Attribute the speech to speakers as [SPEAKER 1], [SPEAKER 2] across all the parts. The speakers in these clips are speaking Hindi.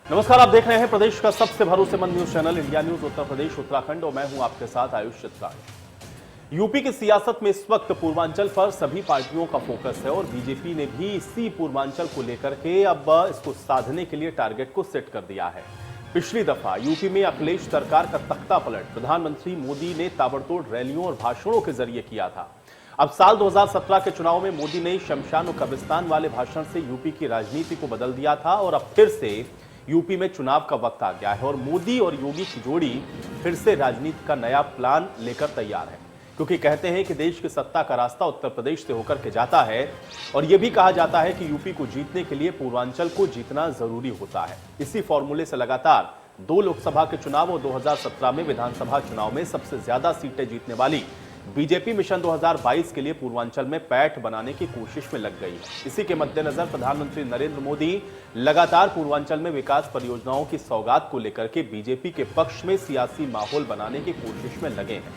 [SPEAKER 1] नमस्कार, आप देख रहे हैं प्रदेश का सबसे भरोसेमंद news channel India news Uttar Pradesh Uttarakhand और मैं हूं आपके साथ आयुष चित्राणी। यूपी की सियासत में इस वक्त पूर्वांचल पर सभी पार्टियों का फोकस है और बीजेपी ने भी इसी पूर्वांचल को लेकर के अब इसको साधने के लिए टारगेट को सेट कर दिया है। पिछली दफा यूपी में अखिलेश सरकार का तख्ता पलट प्रधानमंत्री मोदी ने ताबड़तोड़ रैलियों और भाषणों के जरिए किया था। अब साल 2017 के चुनाव में मोदी ने शमशान और कब्रिस्तान वाले भाषण से यूपी की राजनीति को बदल दिया था और अब फिर से यूपी में चुनाव का वक्त आ गया है और मोदी और योगी की जोड़ी फिर से राजनीति का नया प्लान लेकर तैयार है, क्योंकि कहते हैं कि देश की सत्ता का रास्ता उत्तर प्रदेश से होकर के जाता है और यह भी कहा जाता है कि यूपी को जीतने के लिए पूर्वांचल को जीतना जरूरी होता है। इसी फॉर्मूले से लगातार 2 लोकसभा के चुनाव और 2017 में विधानसभा चुनाव में सबसे ज्यादा सीटें जीतने वाली बीजेपी मिशन 2022 के लिए पूर्वांचल में पैठ बनाने की कोशिश में लग गई है। इसी के मद्देनजर प्रधानमंत्री नरेंद्र मोदी लगातार पूर्वांचल में विकास परियोजनाओं की सौगात को लेकर के बीजेपी के पक्ष में सियासी माहौल बनाने की कोशिश में लगे हैं।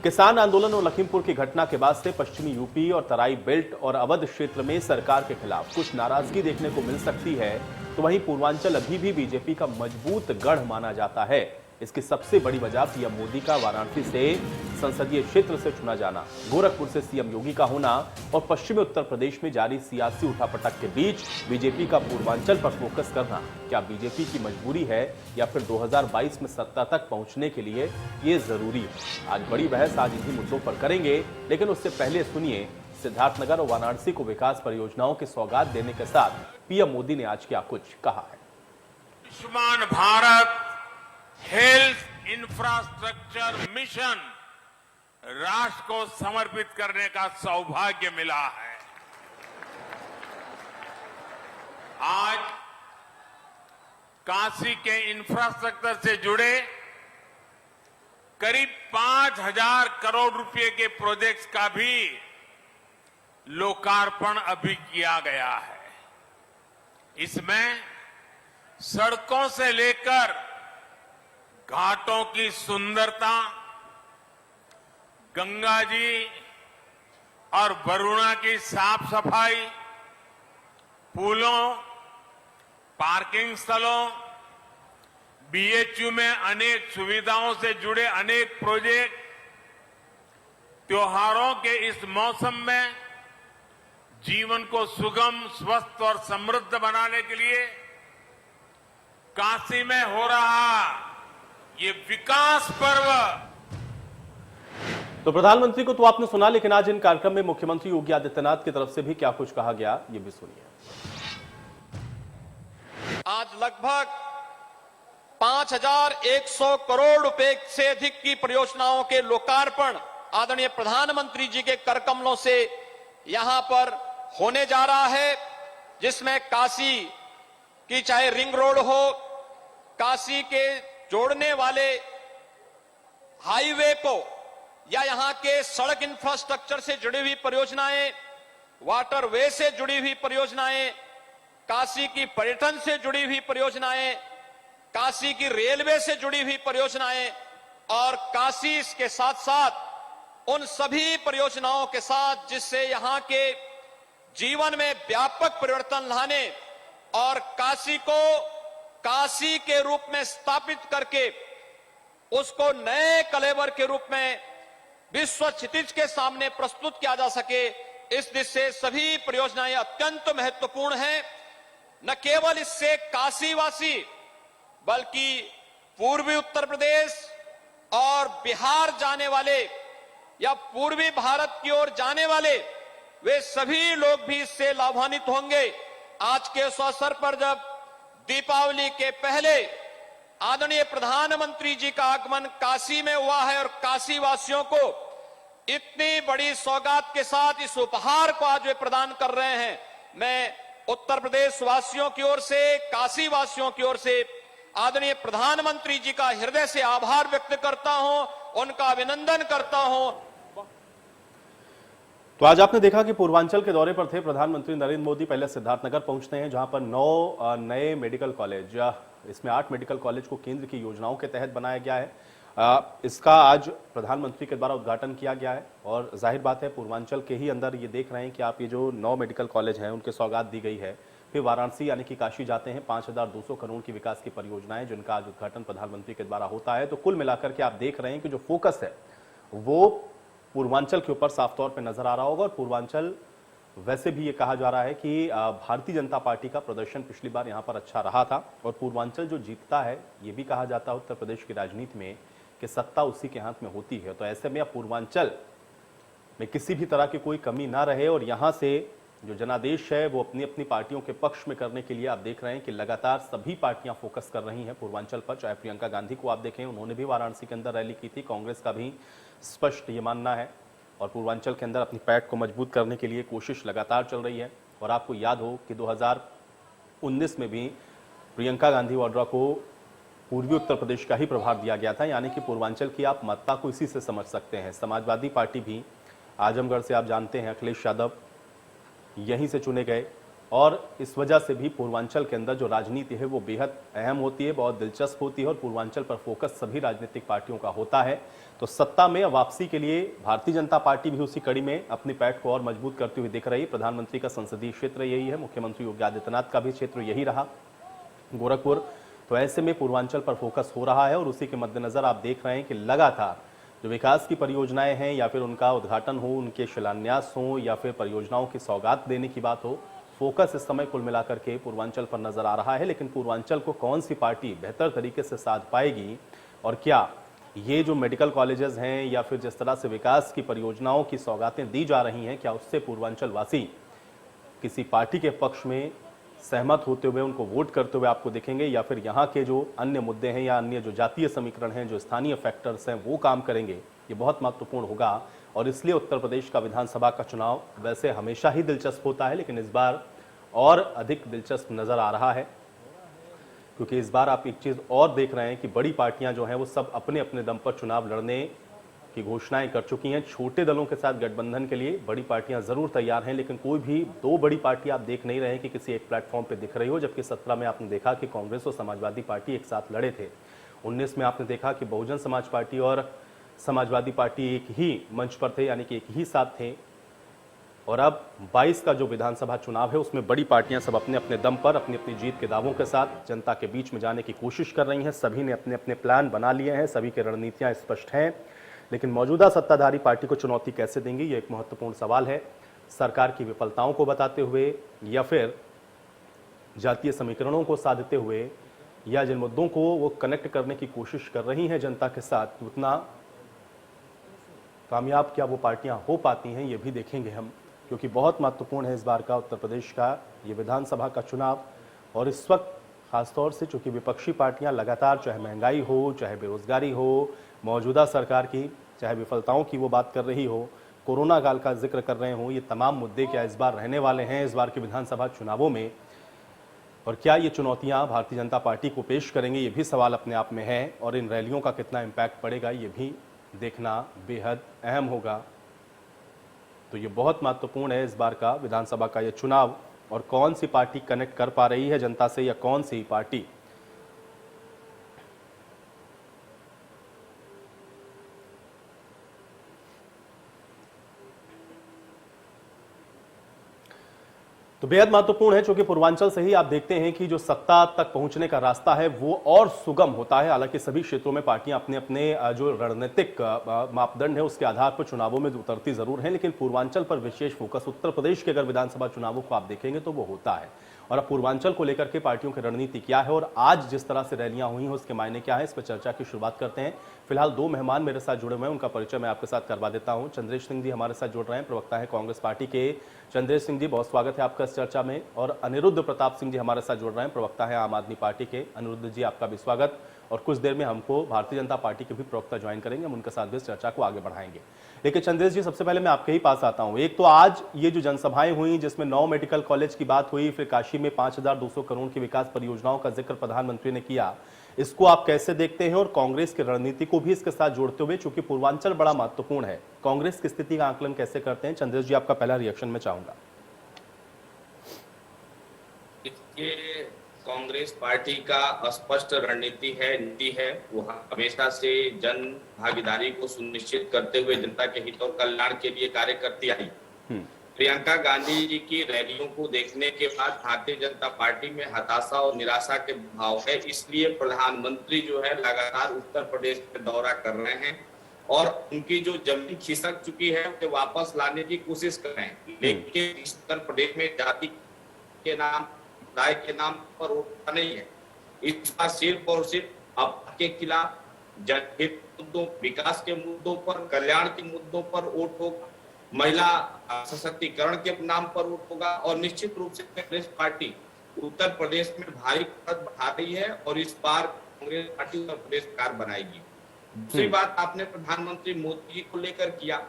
[SPEAKER 1] किसान आंदोलन और लखीमपुर की घटना के बाद से पश्चिमी यूपी और तराई बेल्ट और अवध क्षेत्र में सरकार के खिलाफ कुछ नाराजगी देखने को मिल सकती है, तो वहीं पूर्वांचल अभी भी बीजेपी का मजबूत गढ़ माना जाता है। इसकी सबसे बड़ी वजह पीएम मोदी का वाराणसी से संसदीय क्षेत्र से चुना जाना, गोरखपुर से सीएम योगी का होना और पश्चिमी उत्तर प्रदेश में जारी सियासी उठापटक के बीच बीजेपी का पूर्वांचल पर फोकस करना क्या बीजेपी की मजबूरी है या फिर 2022 में सत्ता तक पहुंचने के लिए ये जरूरी है? आज बड़ी बहस आज इन्हीं मुद्दों पर करेंगे, लेकिन उससे पहले सुनिए सिद्धार्थनगर और वाराणसी को विकास परियोजनाओं की सौगात देने के साथ पीएम मोदी ने आज क्या कुछ कहा है।
[SPEAKER 2] Ayushman Bharat health infrastructure mission राष्ट्र को समर्पित करने का सौभाग्य मिला है। आज काशी के इंफ्रास्ट्रक्चर से जुड़े करीब 5,000 करोड़ रुपए के प्रोजेक्ट्स का भी लोकार्पण अभी किया गया है। इसमें सड़कों से लेकर घाटों की सुंदरता, गंगा जी और वरुणा की साफ सफाई, पुलों, पार्किंग स्थलों, बीएचयू में अनेक सुविधाओं से जुड़े अनेक प्रोजेक्ट, त्योहारों के इस मौसम में जीवन को सुगम, स्वस्थ और समृद्ध बनाने के लिए काशी में हो रहा ये विकास पर्व।
[SPEAKER 1] तो प्रधानमंत्री को तो आपने सुना, लेकिन आज इन कार्यक्रम में मुख्यमंत्री योगी आदित्यनाथ की तरफ से भी क्या कुछ कहा गया, ये भी सुनिए।
[SPEAKER 3] आज लगभग 5,100 करोड़ रुपए से अधिक की परियोजनाओं के लोकार्पण आदरणीय प्रधानमंत्री जी के कर कमलों से यहां पर होने जा रहा है, जिसमें काशी की चाहे रिंग रोड हो, काशी के जोड़ने वाले हाईवे को या यहां के सड़क इंफ्रास्ट्रक्चर से जुड़ी हुई परियोजनाएं, वाटरवे से जुड़ी हुई परियोजनाएं, काशी की पर्यटन से जुड़ी हुई परियोजनाएं, काशी की रेलवे से जुड़ी हुई परियोजनाएं और काशी के साथ साथ उन सभी परियोजनाओं के साथ जिससे यहां के जीवन में व्यापक परिवर्तन लाने और काशी को काशी के रूप में स्थापित करके उसको नए कलेवर के रूप में विश्व क्षितिज के सामने प्रस्तुत किया जा सके, इस दिशा से सभी परियोजनाएं अत्यंत महत्वपूर्ण हैं। न केवल इससे काशीवासी बल्कि पूर्वी उत्तर प्रदेश और बिहार जाने वाले या पूर्वी भारत की ओर जाने वाले वे सभी लोग भी इससे लाभान्वित होंगे। आज के इस अवसर पर जब दीपावली के पहले आदरणीय प्रधानमंत्री जी का आगमन काशी में हुआ है और काशी वासियों को इतनी बड़ी सौगात के साथ इस उपहार को आज वे प्रदान कर रहे हैं, मैं उत्तर प्रदेश वासियों की ओर से, काशी वासियों की ओर से आदरणीय प्रधानमंत्री जी का हृदय से आभार व्यक्त करता हूं, उनका अभिनंदन करता हूं।
[SPEAKER 1] तो आज आपने देखा कि पूर्वांचल के दौरे पर थे प्रधानमंत्री नरेंद्र मोदी। पहले सिद्धार्थनगर पहुंचते हैं, जहां पर 9 नए मेडिकल कॉलेज, इसमें 8 मेडिकल कॉलेज को केंद्र की योजनाओं के तहत बनाया गया है। इसका आज प्रधानमंत्री के द्वारा उद्घाटन किया गया है और जाहिर बात है पूर्वांचल के ही अंदर ये देख रहे हैं कि आप ये जो 9 मेडिकल कॉलेज हैं उनके सौगात दी गई है। फिर वाराणसी यानी कि काशी जाते हैं। 5,200 करोड़ की विकास की परियोजनाएं जिनका आज उद्घाटन प्रधानमंत्री के द्वारा होता है। तो कुल मिलाकर के आप देख रहे हैं कि जो फोकस है वो पूर्वांचल के ऊपर साफ तौर पे नजर आ रहा होगा। और पूर्वांचल, वैसे भी ये कहा जा रहा है कि भारतीय जनता पार्टी का प्रदर्शन पिछली बार यहां पर अच्छा रहा था और पूर्वांचल जो जीतता है, ये भी कहा जाता है उत्तर प्रदेश की राजनीति में कि सत्ता उसी के हाथ में होती है। तो ऐसे में अब पूर्वांचल में किसी भी तरह की कोई कमी ना रहे और यहां से जो जनादेश है वो अपनी अपनी पार्टियों के पक्ष में करने के लिए आप देख रहे हैं कि लगातार सभी पार्टियां फोकस कर रही हैं पूर्वांचल पर। चाहे प्रियंका गांधी को आप देखें, उन्होंने भी वाराणसी के अंदर रैली की थी। कांग्रेस का भी स्पष्ट ये मानना है और पूर्वांचल के अंदर अपनी पैठ को मजबूत करने के लिए कोशिश लगातार चल रही है। और आपको याद हो कि 2019 में भी प्रियंका गांधी वाड्रा को पूर्वी उत्तर प्रदेश का ही प्रभार दिया गया था, यानी कि पूर्वांचल की आप महत्ता को इसी से समझ सकते हैं। समाजवादी पार्टी भी आजमगढ़ से आप जानते हैं अखिलेश यादव यहीं से चुने गए और इस वजह से भी पूर्वांचल के अंदर जो राजनीति है वो बेहद अहम होती है, बहुत दिलचस्प होती है और पूर्वांचल पर फोकस सभी राजनीतिक पार्टियों का होता है। तो सत्ता में वापसी के लिए भारतीय जनता पार्टी भी उसी कड़ी में अपनी पैठ को और मजबूत करती हुई दिख रही है। प्रधानमंत्री का संसदीय क्षेत्र यही है, मुख्यमंत्री योगी आदित्यनाथ का भी क्षेत्र यही रहा, गोरखपुर। तो ऐसे में पूर्वांचल पर फोकस हो रहा है और उसी के मद्देनजर आप देख रहे हैं कि लगातार जो विकास की परियोजनाएं हैं या फिर उनका उद्घाटन हो, उनके शिलान्यास हो या फिर परियोजनाओं की सौगात देने की बात हो, फोकस इस समय कुल मिलाकर के पूर्वांचल पर नजर आ रहा है। लेकिन पूर्वांचल को कौन सी पार्टी बेहतर तरीके से साध पाएगी और क्या ये जो मेडिकल कॉलेजेस हैं या फिर जिस तरह से विकास की परियोजनाओं की सौगातें दी जा रही हैं, क्या उससे पूर्वांचल वासी किसी पार्टी के पक्ष में सहमत होते हुए उनको वोट करते हुए आपको दिखेंगे या फिर यहाँ के जो अन्य मुद्दे हैं या अन्य जो जातीय समीकरण हैं, जो स्थानीय फैक्टर्स हैं, वो काम करेंगे, ये बहुत महत्वपूर्ण होगा। और इसलिए उत्तर प्रदेश का विधानसभा का चुनाव वैसे हमेशा ही दिलचस्प होता है, लेकिन इस बार और अधिक दिलचस्प नजर आ रहा है क्योंकि इस बार आप एक चीज और देख रहे हैं कि बड़ी पार्टियां जो हैं वो सब अपने अपने दम पर चुनाव लड़ने की घोषणाएं कर चुकी हैं। छोटे दलों के साथ गठबंधन के लिए बड़ी पार्टियां जरूर तैयार हैं, लेकिन कोई भी दो बड़ी पार्टी आप देख नहीं रहे कि किसी एक प्लेटफॉर्म पे दिख रही हो। जबकि 17 में आपने देखा कि कांग्रेस और समाजवादी पार्टी एक साथ लड़े थे। 19 में आपने देखा कि बहुजन समाज पार्टी और समाजवादी पार्टी एक ही मंच पर थे, यानी कि एक ही साथ थे। और अब 22 का जो विधानसभा चुनाव है उसमें बड़ी पार्टियां सब अपने अपने दम पर अपनी अपनी जीत के दावों के साथ जनता के बीच में जाने की कोशिश कर रही हैं। सभी ने अपने अपने प्लान बना लिए हैं, सभी की रणनीतियां स्पष्ट हैं, लेकिन मौजूदा सत्ताधारी पार्टी को चुनौती कैसे देंगी, ये एक महत्वपूर्ण सवाल है। सरकार की विफलताओं को बताते हुए या फिर जातीय समीकरणों को साधते हुए या जिन मुद्दों को वो कनेक्ट करने की कोशिश कर रही हैं जनता के साथ, उतना कामयाब क्या वो पार्टियां हो पाती हैं, ये भी देखेंगे हम, क्योंकि बहुत महत्वपूर्ण है इस बार का उत्तर प्रदेश का ये विधानसभा का चुनाव। और इस वक्त खासतौर से चूंकि विपक्षी पार्टियां लगातार, चाहे महंगाई हो, चाहे बेरोजगारी हो, मौजूदा सरकार की चाहे विफलताओं की वो बात कर रही हो, कोरोना काल का जिक्र कर रहे हो, ये तमाम मुद्दे क्या इस बार रहने वाले हैं इस बार के विधानसभा चुनावों में, और क्या ये चुनौतियां भारतीय जनता पार्टी को पेश करेंगे, ये भी सवाल अपने आप में है। और इन रैलियों का कितना इम्पैक्ट पड़ेगा ये भी देखना बेहद अहम होगा। तो ये बहुत महत्वपूर्ण है इस बार का विधानसभा का ये चुनाव, और कौन सी पार्टी कनेक्ट कर पा रही है जनता से या कौन सी पार्टी तो बेहद महत्वपूर्ण है, क्योंकि पूर्वांचल से ही आप देखते हैं कि जो सत्ता तक पहुंचने का रास्ता है वो और सुगम होता है। हालांकि सभी क्षेत्रों में पार्टियां अपने अपने जो रणनीतिक मापदंड है उसके आधार पर चुनावों में उतरती जरूर हैं, लेकिन पूर्वांचल पर विशेष फोकस उत्तर प्रदेश के अगर विधानसभा चुनावों को आप देखेंगे तो वो होता है। और अब पूर्वांचल को लेकर के पार्टियों की रणनीति क्या है और आज जिस तरह से रैलियां हुई हैं उसके मायने क्या है, इस पर चर्चा की शुरुआत करते हैं। फिलहाल दो मेहमान मेरे साथ जुड़े हुए हैं, उनका परिचय मैं आपके साथ करवा देता हूं। चंद्रेश सिंह जी हमारे साथ जुड़ रहे हैं, प्रवक्ता है कांग्रेस पार्टी के। चंद्रेश सिंह जी, बहुत स्वागत है आपका इस चर्चा में। और अनिरुद्ध प्रताप सिंह जी हमारे साथ जुड़ रहे हैं, प्रवक्ता है आम आदमी पार्टी के। अनिरुद्ध जी, आपका भी स्वागत। और कुछ देर में हमको भारतीय जनता पार्टी के भी प्रवक्ता ज्वाइन करेंगे, हम उनके साथ भी इस चर्चा को आगे बढ़ाएंगे। लेकिन चंद्रेश जी, सबसे पहले मैं आपके ही पास आता हूं। एक तो आज ये जो जनसभाएं हुई जिसमें 9 मेडिकल कॉलेज की बात हुई, फिर काशी में 5,200 करोड़ की विकास परियोजनाओं का जिक्र प्रधानमंत्री ने किया, इसको आप कैसे देखते हैं और कांग्रेस की रणनीति को भी इसके साथ जोड़ते हुए, चूंकि पूर्वांचल बड़ा महत्वपूर्ण है, कांग्रेस की स्थिति का आकलन कैसे करते हैं? चंद्रेश जी, आपका पहला रिएक्शन मैं चाहूंगा।
[SPEAKER 4] ये कांग्रेस पार्टी का स्पष्ट रणनीति है, नीति है। वो हमेशा से जन भागीदारी को सुनिश्चित करते हुए जनता के हित और कल्याण के लिए कार्य करती आई। प्रियंका गांधी जी की रैलियों को देखने के बाद भारतीय जनता पार्टी में हताशा और निराशा के भाव है, इसलिए प्रधानमंत्री जो है लगातार उत्तर प्रदेश में दौरा कर रहे हैं और उनकी जो जमीन खिसक चुकी है उसे वापस लाने की कोशिश कर रहे हैं। लेकिन उत्तर प्रदेश में जाति के नाम, समुदाय के नाम पर वोट नहीं है। इस बार सिर्फ और सिर्फ अब के खिलाफ जनहित मुद्दों, विकास के मुद्दों पर, कल्याण के मुद्दों पर वोट होगा, महिला सशक्तिकरण के नाम पर वोट होगा और निश्चित रूप से कांग्रेस पार्टी उत्तर प्रदेश में भारी बढ़त बढ़ा रही है और इस बार कांग्रेस पार्टी उत्तर प्रदेश सरकार बनाएगी। दूसरी बात आपने प्रधानमंत्री मोदी जी को लेकर किया,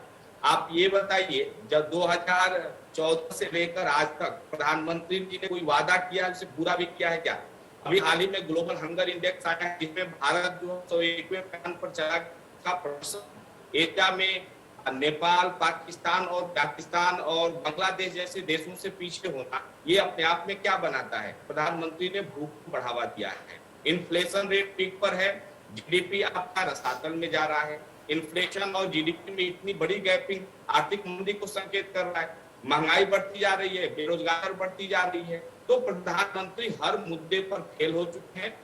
[SPEAKER 4] आप ये बताइए जब 2014 से लेकर आज तक प्रधानमंत्री जी ने कोई वादा किया जिसे पूरा भी किया है क्या? अभी हाल ही में ग्लोबल हंगर इंडेक्स आया है जिसमें भारत जो 101वें स्थान पर चला का प्रदर्शन एशिया में नेपाल, पाकिस्तान और पाकिस्तान और बांग्लादेश जैसे देशों से पीछे होना, ये अपने आप में क्या बनाता है? प्रधानमंत्री ने भूख को बढ़ावा दिया है, इन्फ्लेशन रेट पीक पर है, जीडीपी आपका रसातल में जा रहा है, इन्फ्लेशन और जीडीपी में इतनी बड़ी गैपिंग आर्थिक मंदी को संकेत कर रहा है, महंगाई बढ़ती जा रही है, बेरोजगार बढ़ती जा रही है। तो प्रधानमंत्री हर मुद्दे पर फेल हो चुके हैं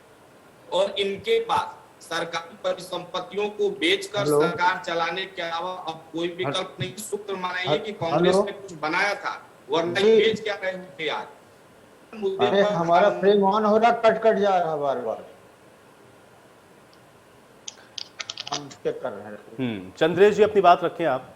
[SPEAKER 4] और इनके पास सरकारी परिसंपत्तियों को बेचकर सरकार चलाने के अलावा अब कोई विकल्प नहीं। शुक्र मनाइए कि कांग्रेस ने कुछ बनाया था, वरना बेच क्या रहे होते यार।
[SPEAKER 5] अरे हमारा फ्रेम ऑन हो रहा, कट कट जा रहा बार बार, हम चेक कर रहे हैं।
[SPEAKER 1] चंद्रेश जी अपनी बात रखें आप।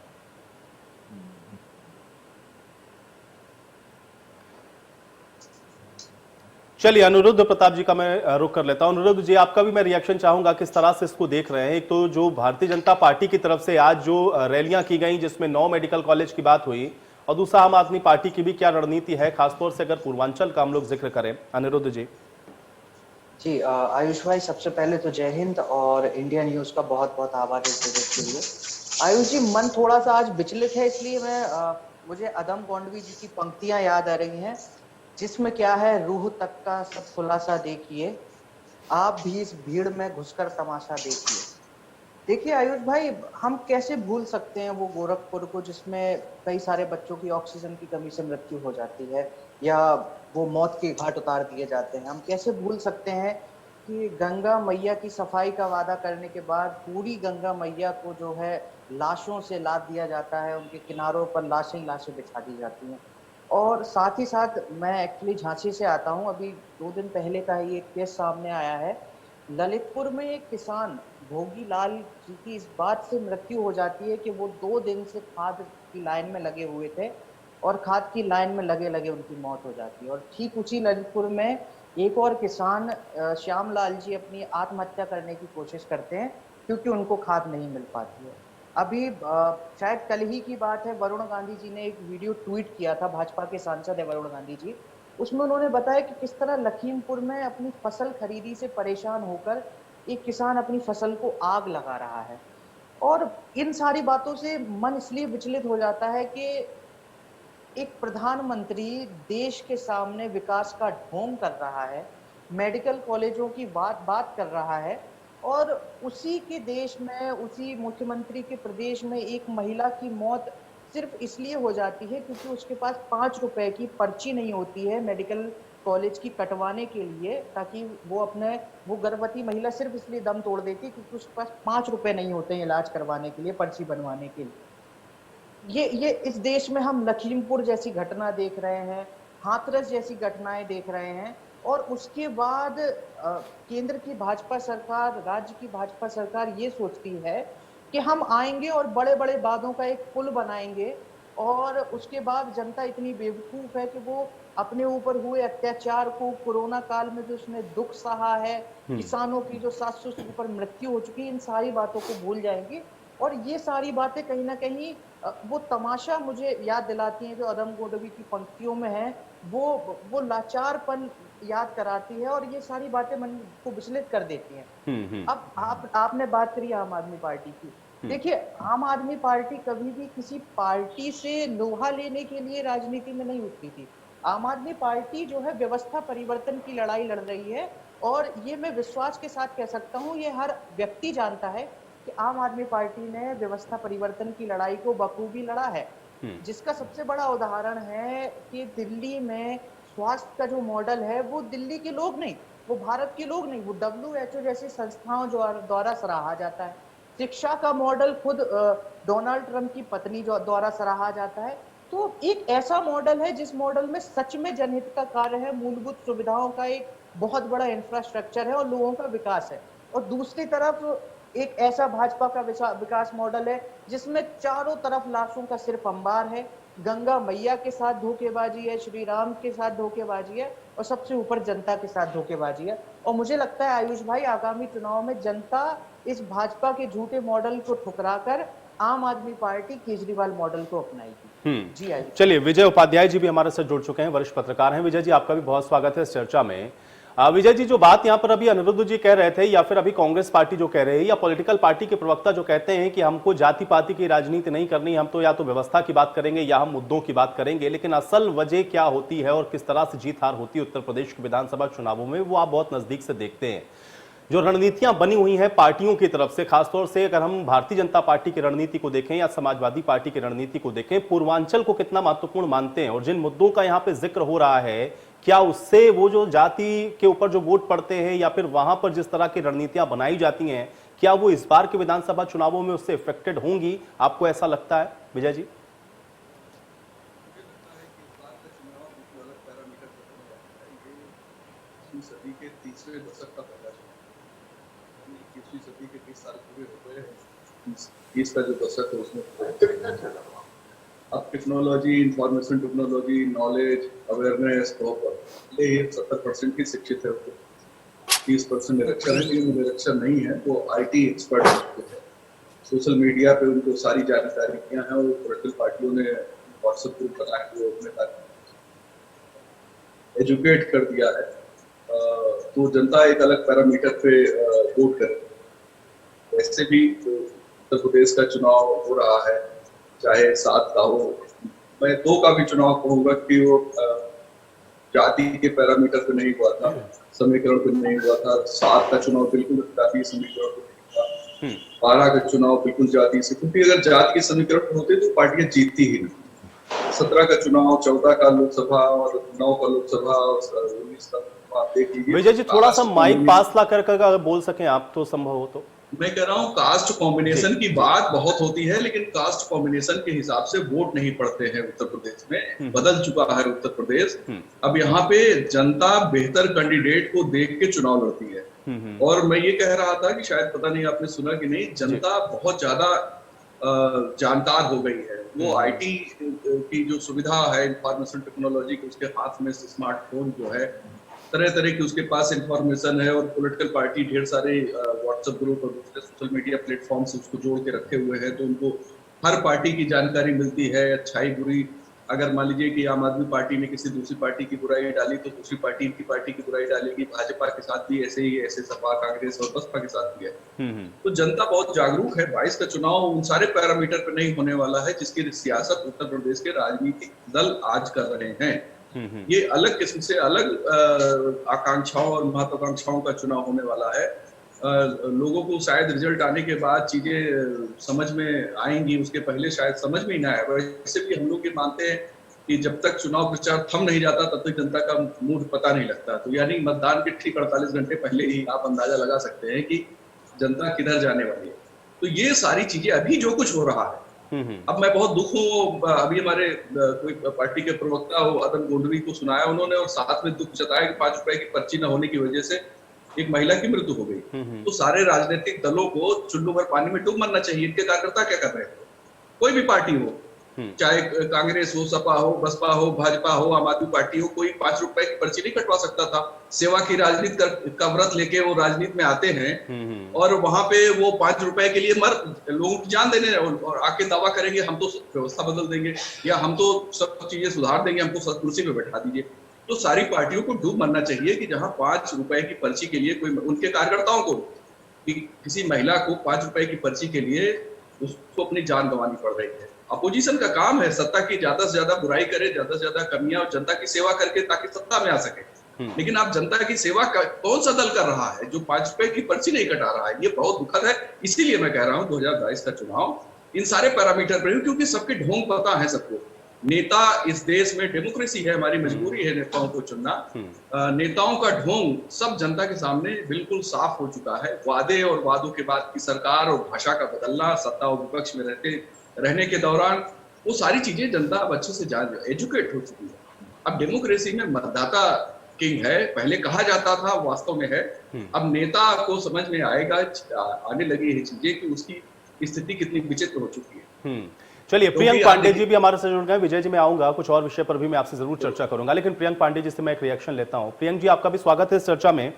[SPEAKER 1] चलिए अनुरुद्ध प्रताप जी का मैं रुक कर लेता हूं। अनुरुद्ध जी आपका भी मैं रिएक्शन चाहूंगा, किस तरह से इसको देख रहे हैं। एक तो जो भारतीय जनता पार्टी की तरफ से आज जो रैलियां की गई जिसमें 9 मेडिकल कॉलेज की बात हुई, और दूसरा आम आदमी पार्टी की भी क्या रणनीति है, खासतौर से अगर पूर्वांचल का हम लोग जिक्र करें। अनिरुद्ध जी।
[SPEAKER 6] जी आयुष भाई, सबसे पहले तो जय हिंद और इंडिया न्यूज का बहुत बहुत आभार इस विजिट के लिए। आयुष जी, मन थोड़ा सा आज विचलित है, इसलिए मुझे अदम गोंडवी जी की पंक्तियां याद आ रही हैं, जिसमें क्या है, रूह तक का सब खुलासा देखिए, आप भी इस भीड़ में घुसकर तमाशा देखिए। देखिए आयुष भाई, हम कैसे भूल सकते हैं वो गोरखपुर को जिसमें कई सारे बच्चों की ऑक्सीजन की कमी से मृत्यु हो जाती है या वो मौत के घाट उतार दिए जाते हैं। हम कैसे भूल सकते हैं कि गंगा मैया की सफाई का वादा करने के बाद पूरी गंगा मैया को जो है लाशों से लाद दिया जाता है, उनके किनारों पर लाशें बिछा दी जाती हैं। और साथ ही साथ मैं एक्चुअली झांसी से आता हूं, अभी 2 दिन पहले का ही एक केस सामने आया है। ललितपुर में एक किसान भोगी लाल जी की इस बात से मृत्यु हो जाती है कि वो 2 दिन से खाद की लाइन में लगे हुए थे और खाद की लाइन में लगे लगे उनकी मौत हो जाती है। और ठीक उसी ललितपुर में एक और किसान श्याम लाल जी अपनी आत्महत्या करने की कोशिश करते हैं क्योंकि उनको खाद नहीं मिल पाती है। अभी शायद कल ही की बात है, वरुण गांधी जी ने एक वीडियो ट्वीट किया था, भाजपा के सांसद है वरुण गांधी जी, उसमें उन्होंने बताया कि किस तरह लखीमपुर में अपनी फसल खरीदी से परेशान होकर एक किसान अपनी फसल को आग लगा रहा है। और इन सारी बातों से मन इसलिए विचलित हो जाता है कि एक प्रधानमंत्री देश के सामने विकास का ढोंग कर रहा है, मेडिकल कॉलेजों की बात कर रहा है, और उसी के देश में, उसी मुख्यमंत्री के प्रदेश में एक महिला की मौत सिर्फ इसलिए हो जाती है क्योंकि उसके पास 5 रुपए की पर्ची नहीं होती है मेडिकल कॉलेज की कटवाने के लिए, ताकि वो गर्भवती महिला सिर्फ इसलिए दम तोड़ देती क्योंकि उसके पास 5 रुपए नहीं होते हैं इलाज करवाने के लिए, पर्ची बनवाने के लिए। ये इस देश में हम लखीमपुर जैसी घटना देख रहे हैं, हाथरस जैसी घटनाएं देख रहे हैं, और उसके बाद केंद्र की भाजपा सरकार, राज्य की भाजपा सरकार ये सोचती है कि हम आएंगे और बड़े बड़े वादों का एक पुल बनाएंगे, और उसके बाद जनता इतनी बेवकूफ है कि वो अपने ऊपर हुए अत्याचार को, कोरोना काल में जो उसने दुख सहा है, किसानों की जो 700 से ऊपर मृत्यु हो चुकी है, इन सारी बातों को भूल जाएंगे। और ये सारी बातें कहीं ना कहीं वो तमाशा मुझे याद दिलाती हैं जो अदम गोंडवी की पंक्तियों में है, वो लाचारपन याद कराती है, और ये सारी बातें मन को विचलित कर देती हैं। अब आपने बात करी आम आदमी पार्टी की। देखिए, आम आदमी पार्टी कभी भी किसी पार्टी से लोहा लेने के लिए राजनीति में नहीं उतरी थी। आम आदमी पार्टी जो है व्यवस्था परिवर्तन की लड़ाई लड़ रही है, और ये मैं विश्वास के साथ कह सकता हूँ, ये हर व्यक्ति जानता है कि आम आदमी पार्टी ने व्यवस्था परिवर्तन की लड़ाई को बखूबी लड़ा है। जिसका सबसे बड़ा उदाहरण है कि दिल्ली में स्वास्थ्य का जो मॉडल है वो दिल्ली के लोग नहीं, वो भारत के लोग नहीं, वो WHO जैसी संस्थाओं द्वारा सराहा जाता है। शिक्षा का मॉडल खुद डोनाल्ड ट्रंप की पत्नी द्वारा सराहा जाता है। तो एक ऐसा मॉडल है जिस मॉडल में सच में जनहित का कार्य है, मूलभूत सुविधाओं का एक बहुत बड़ा इंफ्रास्ट्रक्चर है और लोगों का विकास है। और दूसरी तरफ एक ऐसा भाजपा का विकास मॉडल है जिसमें चारों तरफ लाशों का सिर्फ अंबार है, गंगा मैया के साथ धोखेबाजी है, श्री राम के साथ धोखेबाजी है और सबसे ऊपर जनता के साथ धोखेबाजी है। और मुझे लगता है आयुष भाई, आगामी चुनाव में जनता इस भाजपा के झूठे मॉडल को ठुकराकर आम आदमी पार्टी केजरीवाल मॉडल को अपनाएगी। जी आयुष।
[SPEAKER 1] चलिए, विजय उपाध्याय जी भी हमारे साथ जुड़ चुके हैं, वरिष्ठ पत्रकार हैं। विजय जी, आपका भी बहुत स्वागत है इस चर्चा में। विजय जी, जो बात यहाँ पर अभी अनिरुद्ध जी कह रहे थे, या फिर अभी कांग्रेस पार्टी जो कह रहे हैं, या पॉलिटिकल पार्टी के प्रवक्ता जो कहते हैं कि हमको जाति पाति की राजनीति नहीं करनी, हम तो या तो व्यवस्था की बात करेंगे या हम मुद्दों की बात करेंगे, लेकिन असल वजह क्या होती है और किस तरह से जीत हार होती है उत्तर प्रदेश के विधानसभा चुनावों में, वो आप बहुत नजदीक से देखते हैं। जो रणनीतियां बनी हुई हैं पार्टियों की तरफ से, खासतौर से अगर हम भारतीय जनता पार्टी की रणनीति को देखें या समाजवादी पार्टी की रणनीति को देखें, पूर्वांचल को कितना महत्वपूर्ण मानते हैं? और जिन मुद्दों का यहाँ पे जिक्र हो रहा है, क्या उससे वो जो जाति के ऊपर जो वोट पड़ते हैं या फिर वहां पर जिस तरह की रणनीतियां बनाई जाती हैं, क्या वो इस बार के विधानसभा चुनावों में उससे इफेक्टेड होंगी? आपको ऐसा लगता है विजय जी?
[SPEAKER 7] सदी के तीसरे दशक का पहला चुनाव, 21वीं सदी के 20 साल पूरे हो गए हैं। 20 का जो दशक है उसमें अब technology, information technology, knowledge, awareness बहुत 70% ही शिक्षित है, 30% निरक्षर है, लेकिन निरक्षर नहीं है, वो IT एक्सपर्ट है। सोशल मीडिया पे उनको सारी जानकारियां हैं और पॉलिटिकल पार्टियों ने व्हाट्सएप ग्रुप बना के अपने एजुकेट कर दिया है। तो जनता एक अलग पैरामीटर पे वोट करे। वैसे भी उत्तर प्रदेश का चुनाव हो रहा है, चाहे 7 का हो, मैं 2 का भी चुनाव कहूंगा कि वो जाति के पैरामीटर पे नहीं हुआ था, समीकरण पे नहीं हुआ था। 7 का चुनाव बिल्कुल जातीय समीकरण पे नहीं था, 12 का चुनाव बिल्कुल जाति से, क्योंकि अगर जाति के समीकरण पे होते तो पार्टियां जीतती ही नहीं। 17 का चुनाव, 14 का लोकसभा और 9 का लोकसभा और 19 का
[SPEAKER 1] विजय जी, थोड़ा सा माइक पास ला कर अगर बोल सकें आप तो संभव हो तो।
[SPEAKER 7] मैं कह रहा हूँ कास्ट कॉम्बिनेशन की बात बहुत होती है, लेकिन कास्ट कॉम्बिनेशन के हिसाब से वोट नहीं पड़ते हैं उत्तर प्रदेश में। बदल चुका है उत्तर प्रदेश। अब यहाँ पे जनता बेहतर कैंडिडेट को देख के चुनाव लड़ती है। और मैं ये कह रहा था कि शायद पता नहीं आपने सुना कि नहीं, जनता बहुत ज्यादा जानकार हो गई है। वो IT की जो सुविधा है, इंफॉर्मेशन टेक्नोलॉजी की, उसके हाथ में स्मार्टफोन जो है, तरह तरह की उसके पास इंफॉर्मेशन है। और पॉलिटिकल पार्टी ढेर सारे व्हाट्सएप ग्रुप और दूसरे सोशल मीडिया प्लेटफॉर्म से उसको जोड़ के रखे हुए हैं, तो उनको हर पार्टी की जानकारी मिलती है, अच्छाई बुरी। अगर मान लीजिए कि आम आदमी पार्टी ने किसी दूसरी पार्टी की बुराई डाली तो दूसरी पार्टी की बुराई डालेगी। भाजपा के साथ भी ऐसे ही, ऐसे सपा, कांग्रेस और बसपा के साथ भी है। तो जनता बहुत जागरूक है। 22 का चुनाव उन सारे पैरामीटर पर नहीं होने वाला है जिसकी सियासत उत्तर प्रदेश के राजनीतिक दल आज कर रहे हैं। ये अलग किस्म से अलग आकांक्षाओं और महत्वाकांक्षाओं का चुनाव होने वाला है। लोगों को शायद रिजल्ट आने के बाद चीजें समझ में आएंगी, उसके पहले शायद समझ में ही ना आए। वैसे भी हम लोग ये मानते हैं कि जब तक चुनाव प्रचार थम नहीं जाता तब तक जनता का मूड पता नहीं लगता। तो यानी मतदान के ठीक 48 घंटे पहले ही आप अंदाजा लगा सकते हैं कि जनता किधर जाने वाली है। तो ये सारी चीजें अभी जो कुछ हो रहा है, अब मैं बहुत दुख हूँ। अभी हमारे कोई पार्टी के प्रवक्ता हो, अदम गोंडवी को सुनाया उन्होंने, और साथ में दुख जताया कि 5 रुपए की पर्ची न होने की वजह से एक महिला की मृत्यु हो गई। तो सारे राजनीतिक दलों को चुल्लू भर पानी में डूब मरना चाहिए। इनके कार्यकर्ता क्या कर रहे हैं? कोई भी पार्टी हो, चाहे कांग्रेस हो, सपा हो, बसपा हो, भाजपा हो, आम आदमी पार्टी हो, कोई 5 रुपए की पर्ची नहीं कटवा सकता था। सेवा की राजनीति का व्रत लेके वो राजनीति में आते हैं और वहां पे वो 5 रुपए के लिए लोगों की जान देने और आके दावा करेंगे हम तो व्यवस्था बदल देंगे या हम तो सब चीजें सुधार देंगे, हमको कुर्सी पे बैठा दीजिए। तो सारी पार्टियों को डूब मरना चाहिए कि जहां 5 रुपए की पर्ची के लिए कोई, उनके कार्यकर्ताओं को, कि किसी महिला को 5 रुपए की पर्ची के लिए उसको अपनी जान गंवानी पड़ रही है। अपोजिशन का काम है सत्ता की ज्यादा से ज्यादा बुराई करे, ज्यादा से ज्यादा कमियां और जनता की सेवा करके ताकि सत्ता में आ सके। लेकिन आप जनता की सेवा कौन सा दल कर रहा है जो 5 रुपए की पर्ची नहीं कटा रहा है? ये बहुत दुखद है। इसीलिए मैं कह रहा हूँ 2022 का चुनाव इन सारे पैरामीटर पर, क्योंकि सबके ढोंग पता है सबको। नेता इस देश में, डेमोक्रेसी है, हमारी मजबूरी है नेताओं को चुनना। नेताओं का ढोंग सब जनता के सामने बिल्कुल साफ हो चुका है। वादे और वादों के बाद की सरकार और भाषा का बदलना, सत्ता और विपक्ष में रहने के दौरान, वो सारी चीजें जनता अब अच्छे से जान एजुकेट हो चुकी है। अब डेमोक्रेसी में मतदाता किंग है, पहले कहा जाता था, वास्तव में है। अब नेता को समझ में आएगा, आने लगी ये चीजें कि उसकी स्थिति कितनी विचित्र हो चुकी है।
[SPEAKER 1] चलिए, प्रियंक पांडे जी भी हमारे साथ जुड़ गए। विजय जी, मैं आऊंगा, कुछ और विषय पर भी मैं आपसे जरूर चर्चा करूंगा, लेकिन प्रियंक पांडे जी से मैं एक रिएक्शन लेता हूं। प्रियंक जी, आपका भी स्वागत है इस चर्चा में।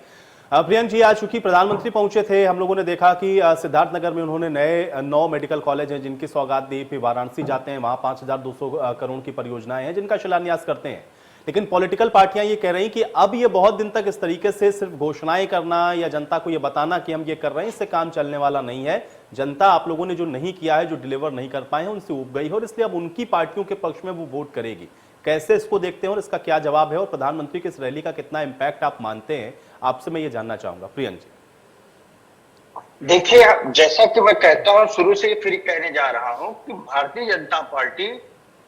[SPEAKER 1] प्रियंक जी, आज चूंकि प्रधानमंत्री पहुंचे थे, हम लोगों ने देखा कि सिद्धार्थनगर में उन्होंने नए 9 मेडिकल कॉलेज हैं जिनकी सौगात दी, फिर वाराणसी जाते हैं, वहां 5200 करोड़ की परियोजनाएं हैं जिनका शिलान्यास करते हैं। लेकिन पॉलिटिकल पार्टियां ये कह रही कि अब ये बहुत दिन तक इस तरीके से सिर्फ घोषणाएं करना या जनता को ये बताना कि हम ये कर रहे हैं, इससे काम चलने वाला नहीं है। जनता आप लोगों ने जो नहीं किया है, जो डिलीवर नहीं कर पाए हैं, उनसे उब गई है और इसलिए अब उनकी पार्टियों के पक्ष में वो वोट करेगी। कैसे इसको देखते हैं और इसका क्या जवाब है, और प्रधानमंत्री की इस रैली का कितना इंपैक्ट आप मानते हैं, आपसे मैं ये जानना चाहूंगा। प्रियंक जी,
[SPEAKER 8] देखिए, जैसा कि मैं कहता हूं, शुरू से फिर कहने जा रहा हूं कि भारतीय जनता पार्टी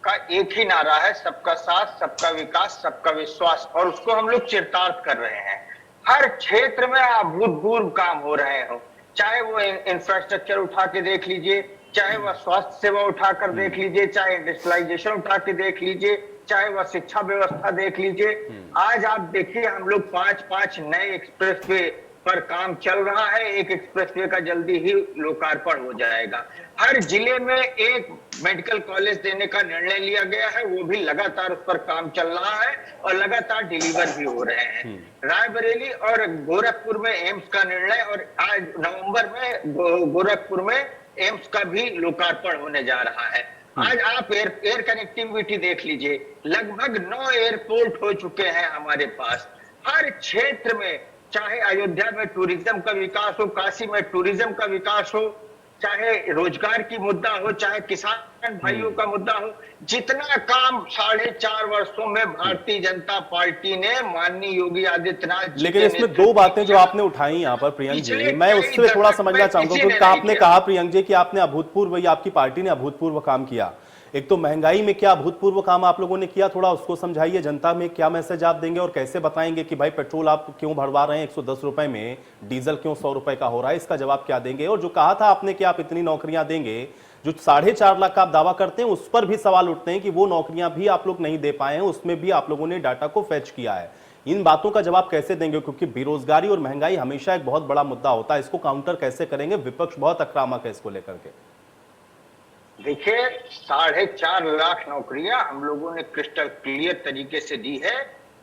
[SPEAKER 8] का एक ही नारा है, सबका साथ, सबका विकास, सबका विश्वास, और उसको हम लोग चरितार्थ कर रहे हैं। हर क्षेत्र में अभूतपूर्व काम हो रहे हो, चाहे वो इंफ्रास्ट्रक्चर उठा के देख लीजिए, चाहे वह स्वास्थ्य सेवा उठाकर देख लीजिए, चाहे इंडस्ट्रियलाइजेशन उठा के देख लीजिए, चाहे वह शिक्षा व्यवस्था देख लीजिए। आज आप देखिए, हम लोग 5 नए एक्सप्रेसवे पर काम चल रहा है। एक एक्सप्रेसवे का जल्दी ही लोकार्पण हो जाएगा। हर जिले में एक मेडिकल कॉलेज देने का निर्णय लिया गया है, वो भी लगातार उस पर काम चल रहा है और लगातार डिलीवर भी हो रहे हैं। रायबरेली और गोरखपुर में एम्स का निर्णय, और आज नवंबर में गोरखपुर में एम्स का भी लोकार्पण होने जा रहा है। आज आप एयर कनेक्टिविटी देख लीजिए, लगभग 9 एयरपोर्ट हो चुके हैं हमारे पास। हर क्षेत्र में, चाहे अयोध्या में टूरिज्म का विकास हो, काशी में टूरिज्म का विकास हो, चाहे रोजगार की मुद्दा हो, चाहे किसान भाइयों का मुद्दा हो, जितना काम 4.5 वर्षों में भारतीय जनता पार्टी ने माननीय योगी आदित्यनाथ,
[SPEAKER 1] लेकिन इसमें 2 बातें जो आपने उठाई यहाँ पर प्रियंक जी, मैं उससे थोड़ा समझना चाहूंगा, क्योंकि आपने कहा प्रियंक जी कि आपने अभूतपूर्व, या आपकी पार्टी ने अभूतपूर्व काम किया। एक तो महंगाई में क्या अभूतपूर्व काम आप लोगों ने किया, थोड़ा उसको समझाइए। जनता में क्या मैसेज आप देंगे और कैसे बताएंगे कि भाई पेट्रोल आप क्यों भरवा रहे हैं 110 रुपए में, डीजल क्यों 100 रुपए का हो रहा है, इसका जवाब क्या देंगे। और जो कहा था आपने कि आप इतनी नौकरियां देंगे, जो 4.5 लाख का आप दावा करते हैं, उस पर भी सवाल उठते हैं कि वो नौकरियां भी आप लोग नहीं दे पाए हैं, उसमें भी आप लोगों ने डाटा को फैच किया है। इन बातों का जवाब कैसे देंगे, क्योंकि बेरोजगारी और महंगाई हमेशा एक बहुत बड़ा मुद्दा होता है, इसको काउंटर कैसे करेंगे? विपक्ष बहुत आक्रामक है इसको लेकर के।
[SPEAKER 8] देखिए, 4.5 लाख नौकरियां हम लोगों ने क्रिस्टल क्लियर तरीके से दी है।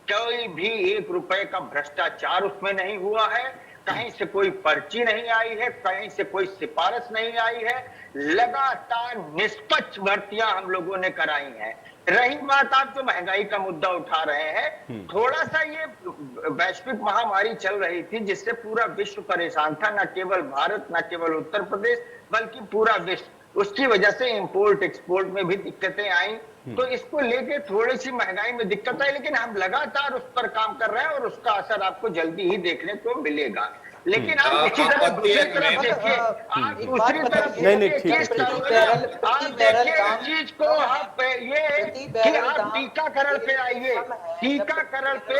[SPEAKER 8] कोई भी 1 रुपए का भ्रष्टाचार उसमें नहीं हुआ है, कहीं से कोई पर्ची नहीं आई है, कहीं से कोई सिफारिश नहीं आई है। लगातार निष्पक्ष भर्तियां हम लोगों ने कराई हैं। रही बात आप जो महंगाई का मुद्दा उठा रहे हैं, थोड़ा सा ये वैश्विक महामारी चल रही थी जिससे पूरा विश्व परेशान था, न केवल भारत, न केवल उत्तर प्रदेश, बल्कि पूरा विश्व। उसकी वजह से इंपोर्ट एक्सपोर्ट में भी दिक्कतें आई, तो इसको लेके थोड़ी सी महंगाई में दिक्कत आई, लेकिन हम लगातार उस पर काम कर रहे हैं और उसका असर आपको जल्दी ही देखने को मिलेगा। लेकिन आप दूसरी तरफ देखिए, आप दूसरी तरफ चीज को आप ये कि आप टीकाकरण पे आइए, टीकाकरण पे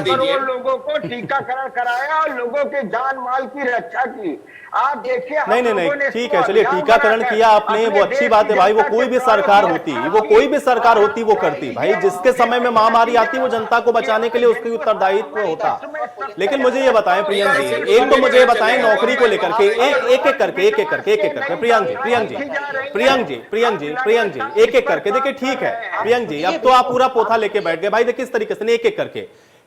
[SPEAKER 8] करोड़ लोगों को टीकाकरण कराया और लोगों के जान माल की रक्षा की। आप देखिए,
[SPEAKER 1] नहीं, ठीक है, चलिए, टीकाकरण किया आपने, वो अच्छी बात है भाई। वो कोई भी सरकार होती, वो कोई भी सरकार होती, वो करती भाई। जिसके समय में महामारी आती, वो जनता को बचाने के लिए उसकी उत्तरदायित्व होता। लेकिन मुझे ये बताएं प्रियंक जी, एक तो मुझे बताएं नौकरी को लेकर के, एक एक करके प्रियंक जी एक एक करके। देखिए, ठीक है प्रियंक जी, अब तो आप पूरा पोथा लेके बैठ गए भाई। देखिए, इस तरीके से एक एक करके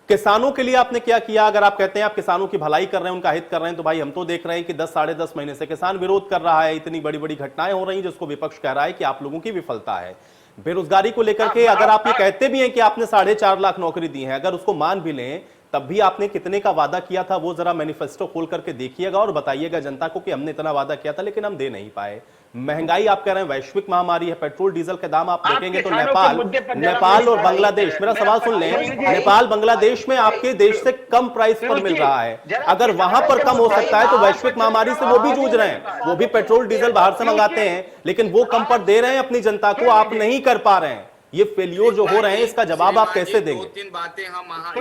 [SPEAKER 1] किसानों के लिए आपने क्या किया? अगर आप कहते हैं आप किसानों की भलाई कर रहे हैं, उनका हित कर रहे हैं, तो भाई हम तो देख रहे हैं कि 10 साढ़े 10 महीने से किसान विरोध कर रहा है। इतनी बड़ी बड़ी घटनाएं हो रही हैं जिसको विपक्ष कह रहा है कि आप लोगों की विफलता है। बेरोजगारी को लेकर के अगर आप ये कहते भी हैं कि आपने 4.5 लाख नौकरी दी है, अगर उसको मान भी लें, तब भी आपने कितने का वादा किया था वो जरा मैनिफेस्टो खोल करके देखिएगा और बताइएगा जनता को कि हमने इतना वादा किया था लेकिन हम दे नहीं पाए। महंगाई आप कह रहे हैं वैश्विक महामारी है, पेट्रोल डीजल के दाम आप देखेंगे तो नेपाल और बांग्लादेश, मेरा सवाल सुन लें, नेपाल बांग्लादेश में आपके देश से कम प्राइस पर मिल रहा है। अगर वहां पर कम हो सकता है तो वैश्विक महामारी से वो भी जूझ रहे हैं, वो भी पेट्रोल डीजल बाहर से मंगाते हैं लेकिन वो कम पर दे रहे हैं अपनी जनता को, आप नहीं कर पा रहे हैं। ये फेल्योर जो हो रहे हैं इसका जवाब आप कैसे देंगे?
[SPEAKER 4] 2-3 बातें हम यहाँ पर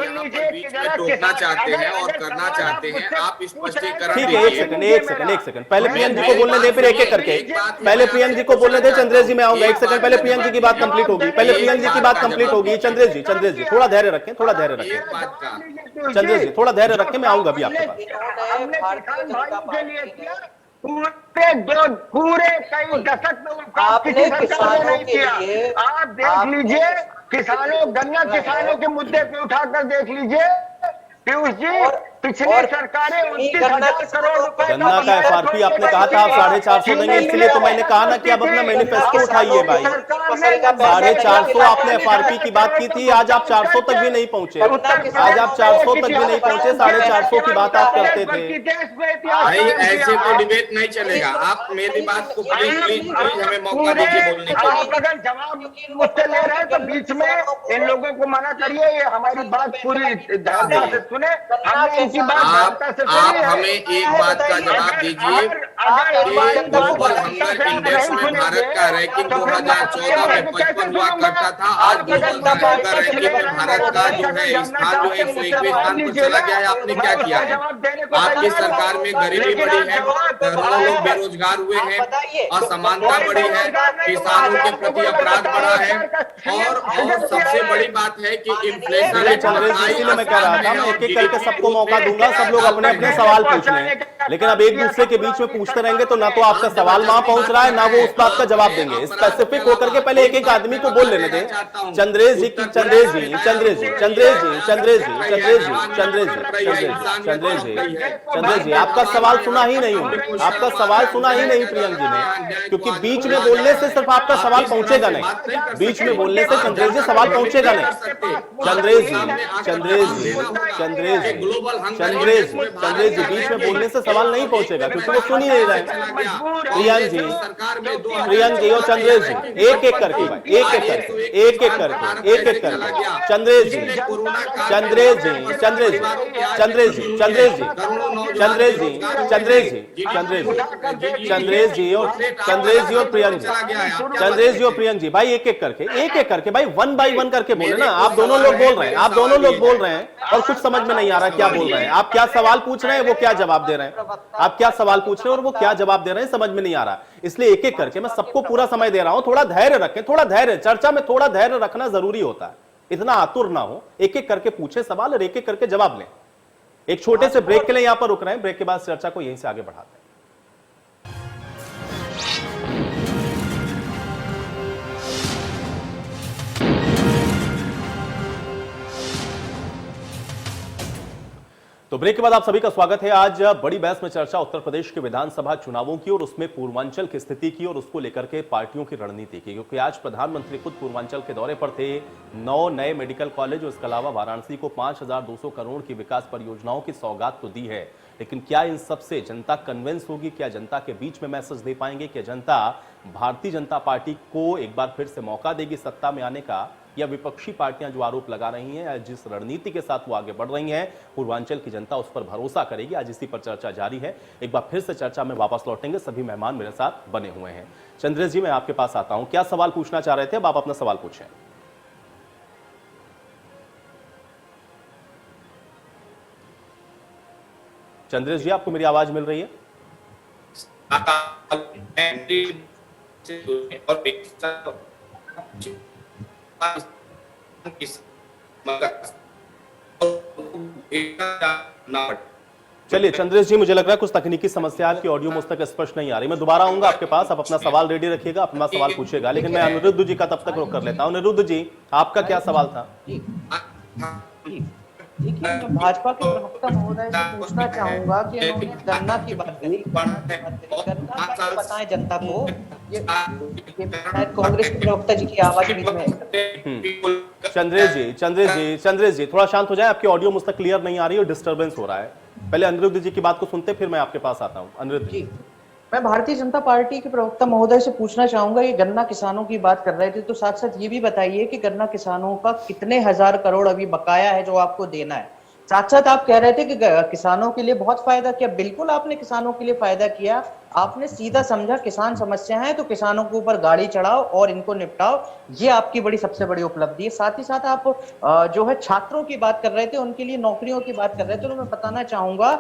[SPEAKER 4] बीच में टोकना चाहते हैं और करना चाहते हैं, आप स्पष्टीकरण
[SPEAKER 1] ठीक है, एक सेकंड पहले प्रियंक जी को बोलने दे, फिर एक करके पहले प्रियंक जी को बोलने दे। चंद्रेश जी मैं आऊंगा, एक सेकंड पहले प्रियंक जी की बात कंप्लीट होगी, पहले प्रियंक जी की बात कंप्लीट होगी। चंद्रेश जी थोड़ा धैर्य रखें, थोड़ा धैर्य रखें चंद्रेश जी, थोड़ा धैर्य रखें, मैं आऊंगा अभी आपके पास।
[SPEAKER 8] पूरे कई दशक में आपने किसानों के लिए आप देख लीजिए, किसानों गन्ना किसानों के मुद्दे पे उठाकर देख लीजिए पीयूष जी, पिछली सरकारें 29,000 करोड़ रुपए
[SPEAKER 1] गन्ना का एफआरपी आपने कहा था आप 450 देंगे, इसलिए तो मैंने कहा ना कि आप अपना मैनिफेस्टो उठाइए भाई। 450 आपने एफआरपी की बात की थी, आज आप 400 तक भी नहीं पहुंचे, आज आप 400 तक भी नहीं पहुंचे, 450 की बात आप करते थे।
[SPEAKER 4] भाई ऐसे तो डिबेट नहीं चलेगा, आप मेरी बात को प्लीज हमें मौका दीजिए बोलने के लिए।
[SPEAKER 8] अगर जवाब मुझसे ले रहे हैं तो बीच में इन लोगों को मना करिए, ये हमारी बात पूरी ध्यान से सुने।
[SPEAKER 4] आप हमें एक बात का जवाब दीजिए, ग्लोबल हंगर इंडेक्स में भारत का रैंकिंग 2014 में 55 हुआ करता था, आज ग्लोबल हंगर रैंकिंग में भारत का जो है स्थान जो 121 स्थान पर चला गया है। आपने क्या किया है? आपकी सरकार में गरीबी बढ़ी है, करोड़ों लोग बेरोजगार हुए हैं, असमानता बढ़ी है, किसानों के प्रति अपराध बढ़ा है और सबसे बड़ी बात है कि इन्फ्लेशन,
[SPEAKER 1] इसीलिए मैं कह रहा था मैं एक करके सबको मौका दूंगा, सब लोग अपने अपने सवाल पूछ लें, लेकिन अब एक दूसरे के बीच में पूछते रहेंगे तो ना तो आपका सवाल वहां पहुंच रहा है ना वो उस बात का जवाब देंगे। स्पेसिफिक होकर के पहले एक एक आदमी को बोल लेने दें। चंद्रेश जी आपका सवाल सुना ही नहीं, आपका सवाल सुना ही नहीं प्रियंक जी ने, क्योंकि बीच में बोलने से सिर्फ आपका सवाल पहुंचेगा नहीं, बीच में बोलने से चंद्रेश जी सवाल पहुंचेगा नहीं। चंद्रेश जी बीच में बोलने से सवाल नहीं पहुंचेगा क्योंकि वो सुन ही नहीं रहे। प्रियंक जी और चंद्रेश जी एक एक करके भाई, एक एक करके चंद्रेश जी और प्रियंक जी भाई एक एक करके भाई 1 by 1 करके बोले ना। आप दोनों लोग बोल रहे हैं और कुछ समझ में नहीं आ रहा क्या बोल रहे हैं आप, क्या सवाल पूछ रहे हैं वो क्या जवाब दे रहे हैं, आप क्या सवाल पूछ रहे हैं और वो क्या जवाब दे रहे हैं समझ में नहीं आ रहा। इसलिए एक एक करके मैं सबको पूरा समय दे रहा हूं, थोड़ा धैर्य रखें, थोड़ा धैर्य, चर्चा में थोड़ा धैर्य रखना जरूरी होता है, इतना आतुर ना हो, एक एक करके पूछे सवाल और एक एक करके जवाब लें। एक छोटे से ब्रेक के लिए यहां पर रुक रहे हैं, ब्रेक के बाद चर्चा को यहीं से आगे बढ़ाते हैं। तो ब्रेक के बाद आप सभी का स्वागत है। आज बड़ी बहस में चर्चा उत्तर प्रदेश के विधानसभा चुनावों की और उसमें पूर्वांचल की स्थिति की और उसको लेकर के पार्टियों की रणनीति की, क्योंकि आज प्रधानमंत्री खुद पूर्वांचल के दौरे पर थे। 9 नए मेडिकल कॉलेज और इसके अलावा वाराणसी को 5,200 करोड़ की विकास परियोजनाओं की सौगात तो दी है, लेकिन क्या इन सबसे जनता कन्विंस होगी? क्या जनता के बीच में मैसेज दे पाएंगे? क्या जनता भारतीय जनता पार्टी को एक बार फिर से मौका देगी सत्ता में आने का, या विपक्षी पार्टियां जो आरोप लगा रही हैं या जिस रणनीति के साथ वो आगे बढ़ रही हैं पूर्वांचल की जनता उस पर भरोसा करेगी? आज इसी पर चर्चा जारी है। एक बार फिर से चर्चा में वापस लौटेंगे, सभी मेहमान मेरे साथ बने हुए हैं। चंद्रेश जी मैं आपके पास आता हूं, क्या सवाल पूछना चाह रहे थे? अब आप अपना सवाल पूछें। चंद्रेश जी आपको मेरी आवाज मिल रही है? चलिए चंद्रेश जी, मुझे लग रहा है कुछ तकनीकी समस्या, आपकी ऑडियो मुझ तक स्पष्ट नहीं आ रही। मैं दोबारा आऊंगा आपके पास, आप अपना सवाल रेडी रखिएगा, अपना सवाल पूछेगा, लेकिन मैं अनिरुद्ध जी का तब तक रोक कर लेता हूं। अनिरुद्ध जी आपका क्या सवाल था?
[SPEAKER 6] देखिए मैं भाजपा के प्रवक्ता महोदय से पूछना चाहूंगा कि उन्होंने गन्ना की बात करी, गन्ना का बताएं जनता को, ये शायद कांग्रेस के प्रवक्ता जी की आवाज बीच में
[SPEAKER 1] चंद्रेश जी थोड़ा शांत हो जाए, आपकी ऑडियो मुझ तक क्लियर नहीं आ रही और डिस्टर्बेंस हो रहा है। पहले अनिरुद्ध जी की बात को सुनते, फिर मैं आपके पास आता हूं। अनिरुद्ध जी,
[SPEAKER 6] मैं भारतीय जनता पार्टी के प्रवक्ता महोदय से पूछना चाहूंगा, ये गन्ना किसानों की बात कर रहे थे, तो साथ साथ ये भी बताइए कि गन्ना किसानों का कितने हजार करोड़ अभी बकाया है जो आपको देना है। साथ साथ आप कह रहे थे कि किसानों के लिए बहुत फायदा किया, बिल्कुल आपने किसानों के लिए फायदा किया। आपने सीधा समझा किसान समस्या है तो किसानों के ऊपर गाड़ी चढ़ाओ और इनको निपटाओ, ये आपकी बड़ी सबसे बड़ी उपलब्धि है। साथ ही साथ आप जो है छात्रों की बात कर रहे थे, उनके लिए नौकरियों की बात कर रहे थे, तो मैं बताना चाहूंगा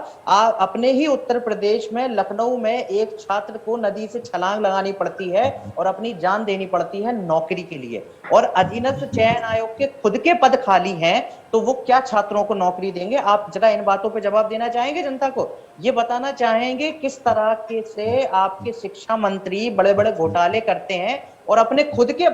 [SPEAKER 6] अपने ही उत्तर प्रदेश में लखनऊ में एक छात्र को नदी से छलांग लगानी पड़ती है और अपनी जान देनी पड़ती है नौकरी के लिए, और अधीनस्थ चयन आयोग के खुद के पद खाली हैं, तो वो क्या छात्रों को नौकरी देंगे? आप जरा इन बातों पे जवाब देना चाहेंगे जनता को, ये बताना चाहेंगे किस तरह के से आपके शिक्षा मंत्री बड़े बड़े घोटाले करते हैं और अपने खुद के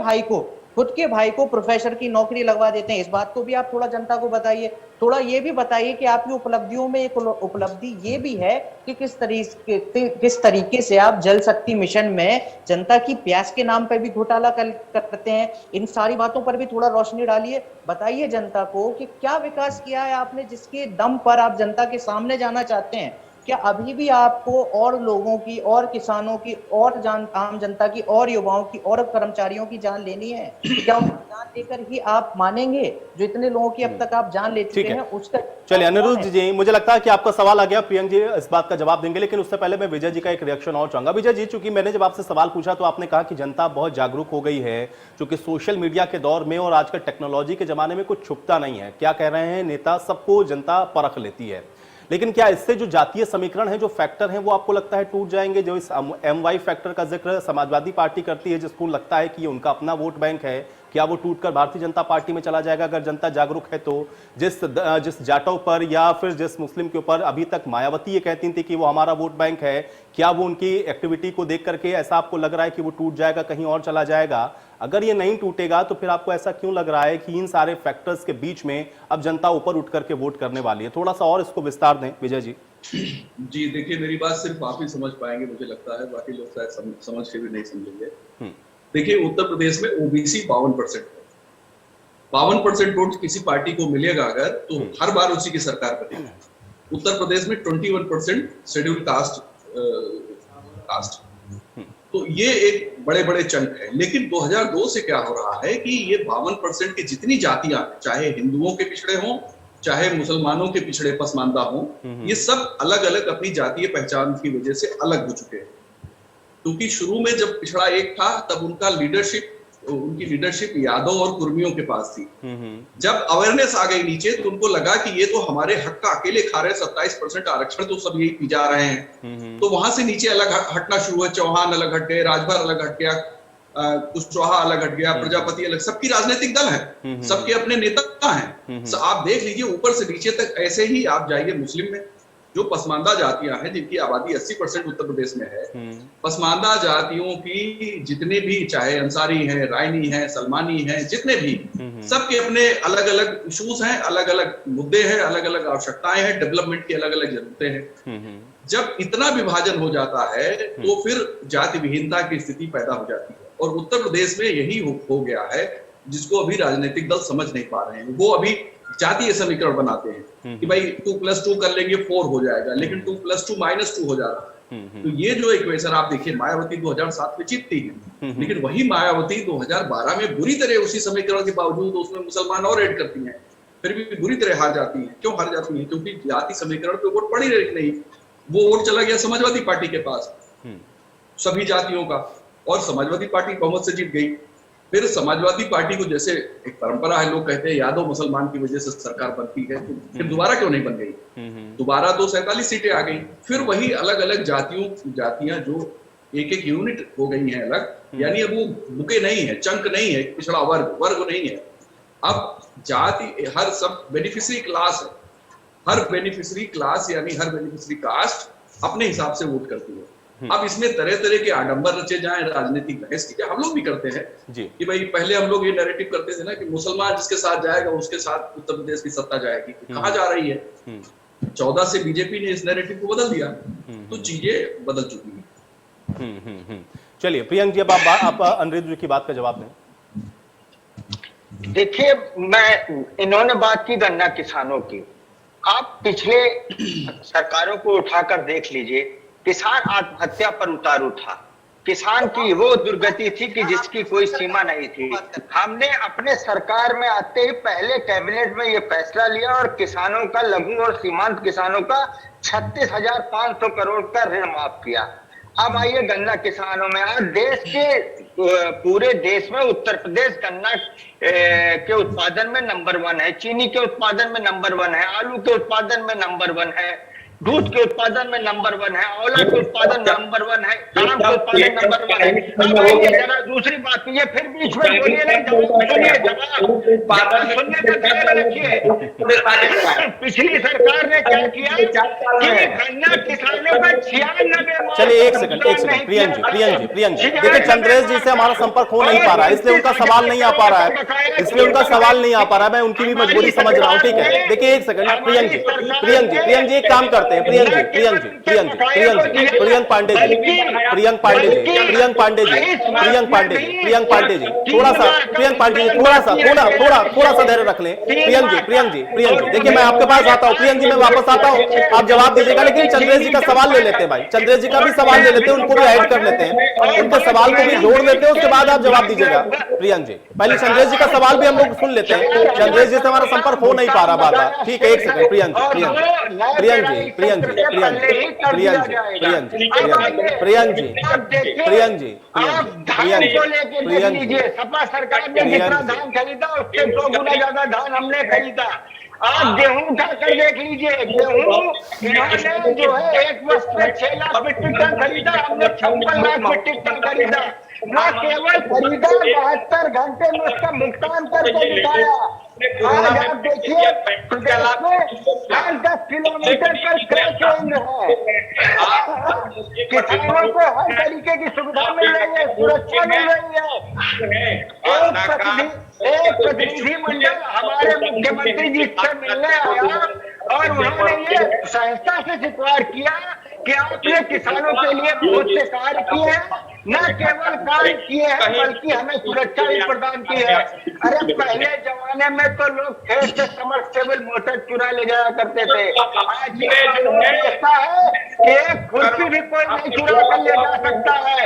[SPEAKER 6] भाई को प्रोफेसर की नौकरी लगवा देते हैं। इस बात को भी आप थोड़ा जनता को बताइए। थोड़ा ये भी बताइए कि आपकी उपलब्धियों में एक उपलब्धि ये भी है कि किस तरीके से आप जल शक्ति मिशन में जनता की प्यास के नाम पर भी घोटाला करते हैं। इन सारी बातों पर भी थोड़ा रोशनी डालिए, बताइए जनता को कि क्या विकास किया है आपने जिसके दम पर आप जनता के सामने जाना चाहते हैं। क्या अभी भी आपको और लोगों की और किसानों की और आम जनता की और युवाओं की और कर्मचारियों की जान लेनी है? क्या उनकी जान लेकर ही आप मानेंगे जो इतने लोगों की अब तक आप जान ले चुके हैं उसका?
[SPEAKER 1] चलिए अनिरुद्ध जी, मुझे लगता है कि आपका सवाल आ गया, प्रियंक जी इस बात का जवाब देंगे, लेकिन उससे पहले मैं विजय जी का एक रिएक्शन और चाहूंगा। विजय जी, चूंकि मैंने जब आपसे सवाल पूछा तो आपने कहा कि जनता बहुत जागरूक हो गई है, चूंकि सोशल मीडिया के दौर में और आजकल टेक्नोलॉजी के जमाने में कुछ छुपता नहीं है। क्या कह रहे हैं नेता, सबको जनता परख लेती है, लेकिन क्या इससे जो जातीय समीकरण है, जो फैक्टर है, वो आपको लगता है टूट जाएंगे? जो इस MY फैक्टर का जिक्र समाजवादी पार्टी करती है, जिसको लगता है कि ये उनका अपना वोट बैंक है, क्या वो टूटकर भारतीय जनता पार्टी में चला जाएगा अगर जनता जागरूक है तो? जिस जाटों पर या फिर जिस मुस्लिम के ऊपर अभी तक मायावती ये कहती थी कि वो हमारा वोट बैंक है, क्या वो उनकी एक्टिविटी को देख करके ऐसा आपको लग रहा है कि वो टूट जाएगा, कहीं और चला जाएगा? अगर ये नहीं टूटेगा तो फिर आपको ऐसा क्यों लग रहा है कि इन सारे फैक्टर्स के बीच में अब जनता ऊपर उठ करके वोट करने वाली है? थोड़ा सा और इसको विस्तार दें विजय जी।
[SPEAKER 7] जी देखिए, मेरी बात सिर्फ आप ही समझ पाएंगे मुझे लगता है, बाकी लोग शायद समझ के भी नहीं समझेंगे। देखिए, उत्तर प्रदेश में ओबीसी 52% है। 52% वोट किसी पार्टी को मिलेगा अगर, तो हर बार उसी की सरकार बनेगी। उत्तर प्रदेश में 21% शेड्यूल कास्ट, तो ये एक बड़े बड़े चंक है। लेकिन 2002 से क्या हो रहा है कि ये 52% की जितनी जातियां, चाहे हिंदुओं के पिछड़े हों, चाहे मुसलमानों के पिछड़े पसमानदा हों, ये सब अलग अलग अपनी जातीय पहचान की वजह से अलग हो चुके हैं। क्योंकि शुरू में जब पिछड़ा एक था तब उनकी लीडरशिप यादव और कुर्मियों के पास थी। जब अवेयरनेस आ गई नीचे तो उनको लगा कि ये तो हमारे हक का अकेले खा रहे, 27% आरक्षण तो सब यही पी जा रहे हैं। तो वहां से नीचे अलग हटना शुरू हुआ। चौहान अलग हट गए, राजभर अलग हट गया, कुशवाहा अलग हट गया, प्रजापति अलग, सबकी राजनीतिक दल है, सबके अपने नेता हैं। आप देख लीजिए ऊपर से नीचे तक। ऐसे ही आप जाइए मुस्लिम में, जो पसमानदा जातियां हैं जिनकी आबादी 80% उत्तर प्रदेश में है, पसमानदा जातियों की जितने भी, चाहे अंसारी हैं, रायनी हैं, सलमानी हैं, जितने भी, सबके अपने अलग अलग इशूज हैं, अलग अलग मुद्दे हैं, अलग अलग आवश्यकताएं हैं, डेवलपमेंट की अलग अलग जरूरतें हैं। जब इतना विभाजन हो जाता है तो फिर जाति विहीनता की स्थिति पैदा हो जाती है, और उत्तर प्रदेश में यही हो गया है, जिसको अभी राजनीतिक दल समझ नहीं पा रहे हैं। वो अभी जातीय समीकरण बनाते हैं कि भाई 2+2 कर लेंगे 4 हो जाएगा, लेकिन 2+2 -2 हो जा रहा है। तो ये जो इक्वेशन आप देखिए, मायावती 2007 में जीतती है, लेकिन वही मायावती 2012 में बुरी तरह उसी समीकरण के बावजूद उसमें मुसलमान और ऐड करती हैं, फिर भी बुरी तरह हार जाती है। क्यों हार जाती है? क्योंकि जाति समीकरण पे वोट पड़ी नहीं, वो वोट चला गया समाजवादी पार्टी के पास, सभी जातियों का, और समाजवादी पार्टी बहुमत से जीत गई। फिर समाजवादी पार्टी को, जैसे एक परंपरा है, लोग कहते हैं यादव मुसलमान की वजह से सरकार बनती है, तो फिर दोबारा क्यों नहीं बन गई? दोबारा 247 सीटें आ गई। फिर वही अलग अलग जातियां जो एक यूनिट हो गई हैं अलग, यानी अब वो बुके नहीं है, चंक नहीं है, पिछड़ा वर्ग नहीं है। अब जाति हर सब बेनिफिशियरी क्लास है, हर बेनिफिशियरी क्लास यानी हर बेनिफिशियरी कास्ट अपने हिसाब से वोट करती है। अब इसमें तरह तरह के आडंबर रचे जाएं, राजनीतिक बहस की जाए। हम लोग भी करते हैं कि भाई पहले हम लोग ये नैरेटिव करते थे ना कि मुसलमान जिसके साथ जाएगा उसके साथ उत्तर प्रदेश की सत्ता जाएगी। कहाँ जा रही है? 14 से बीजेपी ने इस नैरेटिव को बदल दिया, तो चीजें बदल चुकी हैं।
[SPEAKER 1] चलिए प्रियंक जी, अब आप अनिरुद्ध जी की बात का जवाब दें।
[SPEAKER 8] देखिए, इन्होंने बात की गन्ना किसानों की। आप पिछले सरकारों को उठाकर देख लीजिए, किसान आत्महत्या पर उतारू था। किसान की वो दुर्गति थी कि जिसकी कोई सीमा नहीं थी। हमने अपने सरकार में आते ही पहले कैबिनेट में ये फैसला लिया और किसानों का, लघु और सीमांत किसानों का 36,500 करोड़ का ऋण माफ किया। अब आइए गन्ना किसानों में। आज देश के पूरे देश में उत्तर प्रदेश गन्ना के उत्पादन में नंबर 1 है, चीनी के उत्पादन में नंबर 1 है, आलू के उत्पादन में नंबर 1 है, दूध के उत्पादन में नंबर 1 है, आंवला के उत्पादन नंबर 1 है, आम के उत्पादन नंबर 1 है। अब आइए जरा दूसरी बात, ये फिर बीच में बोलिए नहीं, जवाब सुनने का धैर्य रखिए। पिछली सरकार ने क्या किया कि गन्ना किसानों का 96।
[SPEAKER 1] चलिए एक सेकंड प्रियंक जी देखिए, चंद्रेश जी से हमारा संपर्क हो नहीं पा रहा है, इसलिए उनका सवाल नहीं आ पा रहा है, मैं उनकी भी मजबूरी समझ रहा हूँ। ठीक है, देखिए एक सेकंड प्रियंक जी एक काम करते हैं, प्रियंक पांडे जी थोड़ा सा धैर्य रख लें। प्रियंक जी देखिए, मैं आपके पास आता हूँ, प्रियंक जी मैं वापस आता हूँ, आप जवाब दीजिएगा, लेकिन चंद्रेश जी का सवाल ले लेते हैं भाई, चंद्रेश जी का भी सवाल ले लेते हैं, उनको भी ऐड कर लेते हैं, उनके सवाल को भी जोड़ लेते हैं, उसके बाद आप जवाब दीजिएगा। प्रियंक जी पहले चंद्रेश जी का सवाल भी हम लोग सुन लेते हैं, चंद्रेश जी से हमारा संपर्क हो नहीं पा रहा बार-बार। ठीक है, एक सेकंड प्रियंक जी
[SPEAKER 8] सपा सरकार ने जितना धान खरीदा उससे 2 गुना ज्यादा धान हमने खरीदा। आप गेहूं उठाकर देख लीजिए, गेहूं इन्होंने जो है 1 वर्ष में 6 लाख मीट्रिक टन खरीदा, हमने 56 लाख मीट्रिक टन खरीदा। न केवल खरीदा, 72 घंटे में उसका भुगतान करके दिखाया। आज आप देखिए प्रदेश में हर 10 किलोमीटर पर क्रैश है। किसानों को हर तरीके की सुविधा मिल रही है, सुरक्षा मिल रही है। एक प्रतिनिधि मंडल हमारे मुख्यमंत्री जी से मिलने आया और उन्होंने ये संस्था से स्वीकार किया कि आपने किसानों के लिए बहुत से कार्य किए हैं, न केवल कार्य किए हैं बल्कि हमें सुरक्षा भी प्रदान की है। अरे पहले जमाने में तो लोग खेत से समरसेबल मोटर चुरा ले जाया करते थे, आज ऐसा है कि एक खुरपी भी कोई नहीं चुरा कर ले जा सकता है।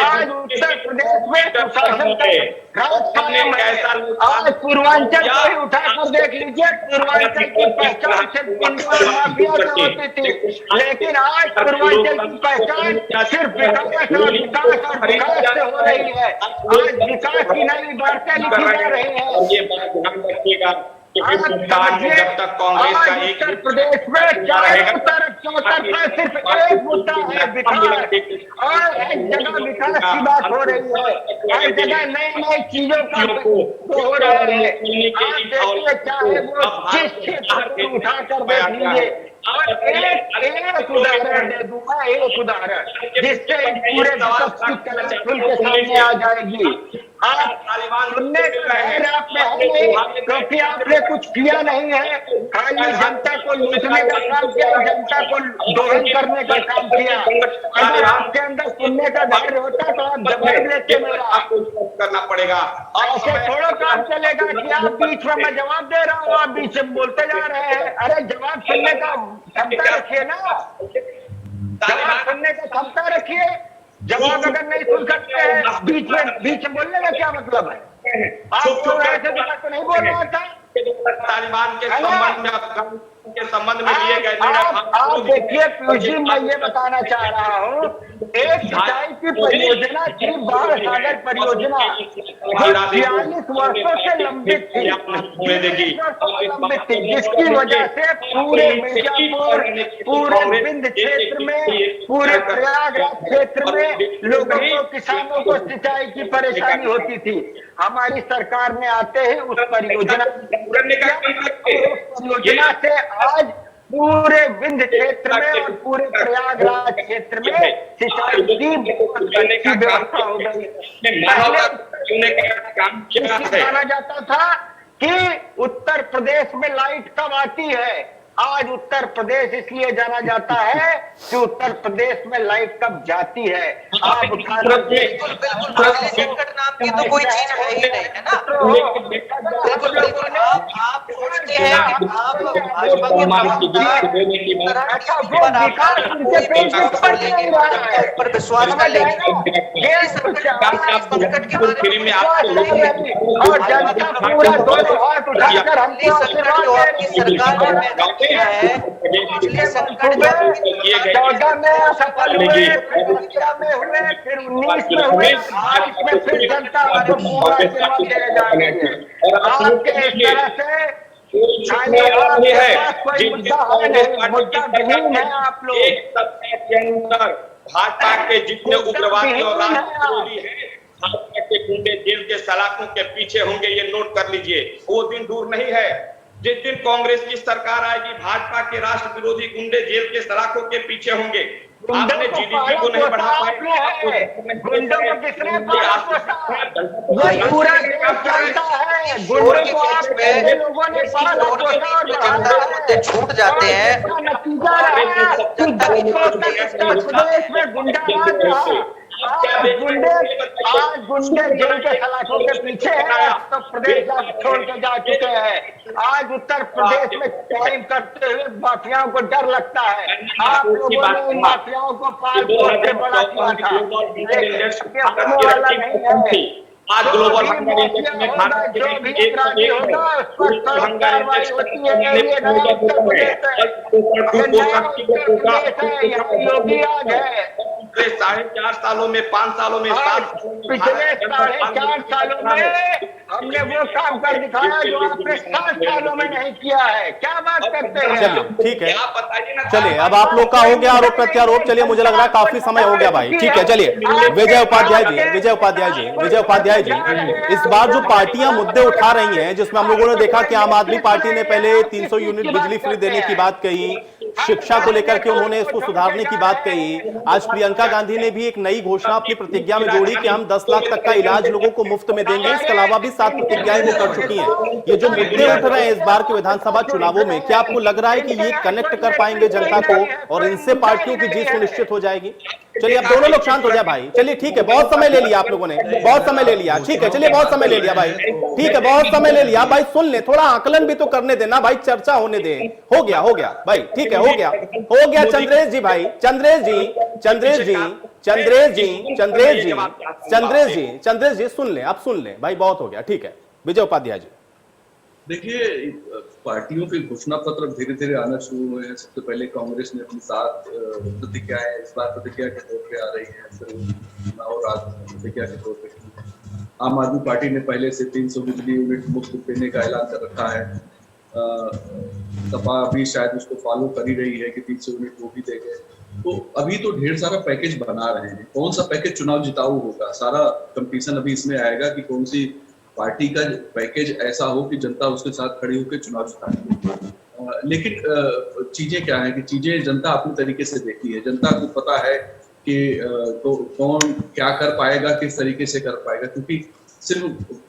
[SPEAKER 8] आज उत्तर प्रदेश में प्रशासन का कायम है। आज पूर्वांचल को ही उठाकर देख लीजिए, पूर्वांचल की पहचान सिर्फ माफिया से होती थी, लेकिन आज पूर्वांचल की पहचान सिर्फ विकास से हो रही है। आज विकास की नई वार्ता लिखी जा रही है।
[SPEAKER 4] ये बात ध्यान रखिएगा कि जब तक कांग्रेस का एक
[SPEAKER 8] उत्तर प्रदेश में चारों तरफ सिर्फ एक मुद्दा है, विकास, और एक जगह विकास की बात हो रही है, हर जगह नई चीजों का हो रहा है। आप देखिए, चाहे वो जिस क्षेत्र को उठाकर देख लीजिए, और एक उदाहरण दे दूंगा, एक उदाहरण जिससे पूरे विपक्ष की कलम खुल के सामने आ जाएगी। आप सुनने का आप नहीं, क्योंकि आपने कुछ किया नहीं है, खाली जनता को लूटने का काम किया, जनता को दोहन करने का काम किया। अगर आपके अंदर सुनने का धैर्य होता तो आप जवाब लेते, मेरा
[SPEAKER 4] करना पड़ेगा।
[SPEAKER 8] ऐसे थोड़ा काम चलेगा कि आप बीच में मैं जवाब दे रहा हूँ, आप बीच में बोलते जा रहे हैं। अरे जवाब सुनने का क्षमता रखिए ना, जवाब सुनने का क्षमता रखिए। जवाब अगर नहीं सुन सकते हैं, बीच में बोलने का क्या मतलब है? आप तो ऐसे तो नहीं बोल रहा था।
[SPEAKER 4] तालिबान के संबंध में लिए गए
[SPEAKER 8] आप देखिए पीयूष जी, मैं ये बताना चाह रहा हूँ, एक सिंचाई की परियोजना थी, बाढ़ सागर परियोजना, 42 वर्षों से लंबित थी, जिसकी वजह से पूरे मिर्जापुर, पूरे विंध्य क्षेत्र में, पूरे प्रयागराज क्षेत्र में लोगों को, किसानों को सिंचाई की परेशानी होती थी। हमारी सरकार ने आते ही उस परियोजना से आज पूरे विंध्य क्षेत्र में और पूरे प्रयागराज क्षेत्र में सिंचाई की व्यवस्था हो गई। माना जाता था कि उत्तर प्रदेश में लाइट कब आती है, आज उत्तर प्रदेश इसलिए जाना जाता है कि उत्तर प्रदेश में लाइट कब जाती है। आप
[SPEAKER 6] बिल्कुल बिजली संकट नाम की तो कोई चीज है ही नहीं, है ना। बिल्कुल बिल्कुल आप सोचते हैं कि आप भाजपा के ऊपर विश्वास कर लेंगे संकट के बारे में
[SPEAKER 8] और जनता पूरा दोनों हाथ उठाकर हमको
[SPEAKER 6] आपकी सरकार ने पैदा किया है, बिजली संकट में
[SPEAKER 8] 14 में सफल हुए, फिर 15 में हुए, फिर 19 में हुए, 22 में फिर जनता को पूरा सेवा किए जा रही है। आपके इस तरह से कोई मुद्दा है नहीं, मुद्दा विहीन है आप लोग।
[SPEAKER 4] एक सप्ताह के अंदर भाजपा के जितने उग्रवादी और राष्ट्रविरोधी हैं, भाजपा के गुंडे जेल के सलाखों के पीछे होंगे, ये नोट कर लीजिए। वो दिन दूर नहीं है जिस दिन कांग्रेस की सरकार आएगी, भाजपा के राष्ट्र विरोधी गुंडे जेल के सलाखों के पीछे होंगे। आपने जीडीपी को नहीं बढ़ा पाए,
[SPEAKER 8] गुंडों को किसने पाला पोसा? ये पूरा देश जानता है, गुंडों को आप लोगों ने पाला पोसा।
[SPEAKER 6] छूट जाते हैं,
[SPEAKER 8] नतीजा रहा कि 10 साल तक उत्तर प्रदेश में गुंडा राज रहा। आज गुंडे जेल के सलाखों के पीछे हैं, तो प्रदेश छोड़ के जा चुके हैं। आज उत्तर प्रदेश में क्राइम करते हुए माफियाओं को डर लगता है। आप लोगों ने इन माफियाओं को पाल पोस के बड़ा किया था, नहीं है।
[SPEAKER 4] आज ग्लोबल हंगर इंडेक्स में भारत
[SPEAKER 8] जो भी अपराधी होगा उस पर कार्रवाई होती है। ये नया उत्तर प्रदेश है, योगी आज है।
[SPEAKER 4] पिछले 4.5 सालों में, 5 सालों में, 7
[SPEAKER 8] पिछले 4.5 सालों में हमने वो काम कर दिखाया जो आपने 7 सालों में नहीं किया है। क्या बात करते हैं?
[SPEAKER 1] चलिए ठीक है, चलिए अब आप लोग का हो गया आरोप प्रत्यारोप। चलिए मुझे लग रहा है काफी समय हो गया भाई, ठीक है। चलिए विजय उपाध्याय जी, इस बार जो पार्टियां मुद्दे उठा रही हैं, जिसमें हम लोगों ने देखा कि आम आदमी पार्टी ने पहले 300 यूनिट बिजली फ्री देने की बात कही, शिक्षा को लेकर के उन्होंने इसको सुधारने की बात कही। आज प्रियंका गांधी ने भी एक नई घोषणा अपनी प्रतिज्ञा में जोड़ी कि हम 10 लाख तक का इलाज लोगों को मुफ्त में देंगे। इसके अलावा भी 7 प्रतिज्ञाएं वो कर चुकी हैं। ये जो मुद्दे उठ रहे हैं इस बार के विधानसभा चुनावों में, क्या आपको लग रहा है कि ये कनेक्ट कर पाएंगे जनता को और इनसे पार्टियों की जीत सुनिश्चित हो जाएगी? चलिए अब दोनों लोग शांत हो जाए भाई। चलिए ठीक है, बहुत समय ले लिया आप लोगों ने, बहुत समय ले लिया, ठीक है। चलिए बहुत समय ले लिया भाई, ठीक है, बहुत समय ले लिया भाई। सुन ले, थोड़ा आकलन भी तो करने देना भाई, चर्चा होने दे। हो गया भाई, ठीक है, हो गया। चंद्रेश जी भाई, चंद्रेश जी सुन ले, अब सुन ले भाई, बहुत हो गया, ठीक है। विजय उपाध्याय जी,
[SPEAKER 7] देखिए पार्टियों के घोषणा पत्र धीरे धीरे आना शुरू हुए हैं। सबसे पहले कांग्रेस ने अपनी 7 प्रतिज्ञाएं इस बार प्रतिज्ञा के तौर पे आ रही है, फिर और प्रतिज्ञा के तौर पे आम आदमी पार्टी ने पहले से 300 बिजली यूनिट मुफ्त देने का ऐलान कर रखा है। सपा भी शायद उसको फॉलो कर ही रही है कि 300 यूनिट वो भी देंगे। तो अभी तो ढेर सारा पैकेज बना रहे हैं। कौन सा पैकेज चुनाव जिताऊ होगा, सारा कंपटीशन अभी इसमें आएगा कि कौन सी पार्टी का पैकेज ऐसा हो कि जनता उसके साथ खड़ी होकर चुनाव जिताए। लेकिन चीजें क्या है कि चीजें जनता अपनी तरीके से देखती है। जनता को पता है कि तो कौन क्या कर पाएगा, किस तरीके से कर पाएगा, क्योंकि सिर्फ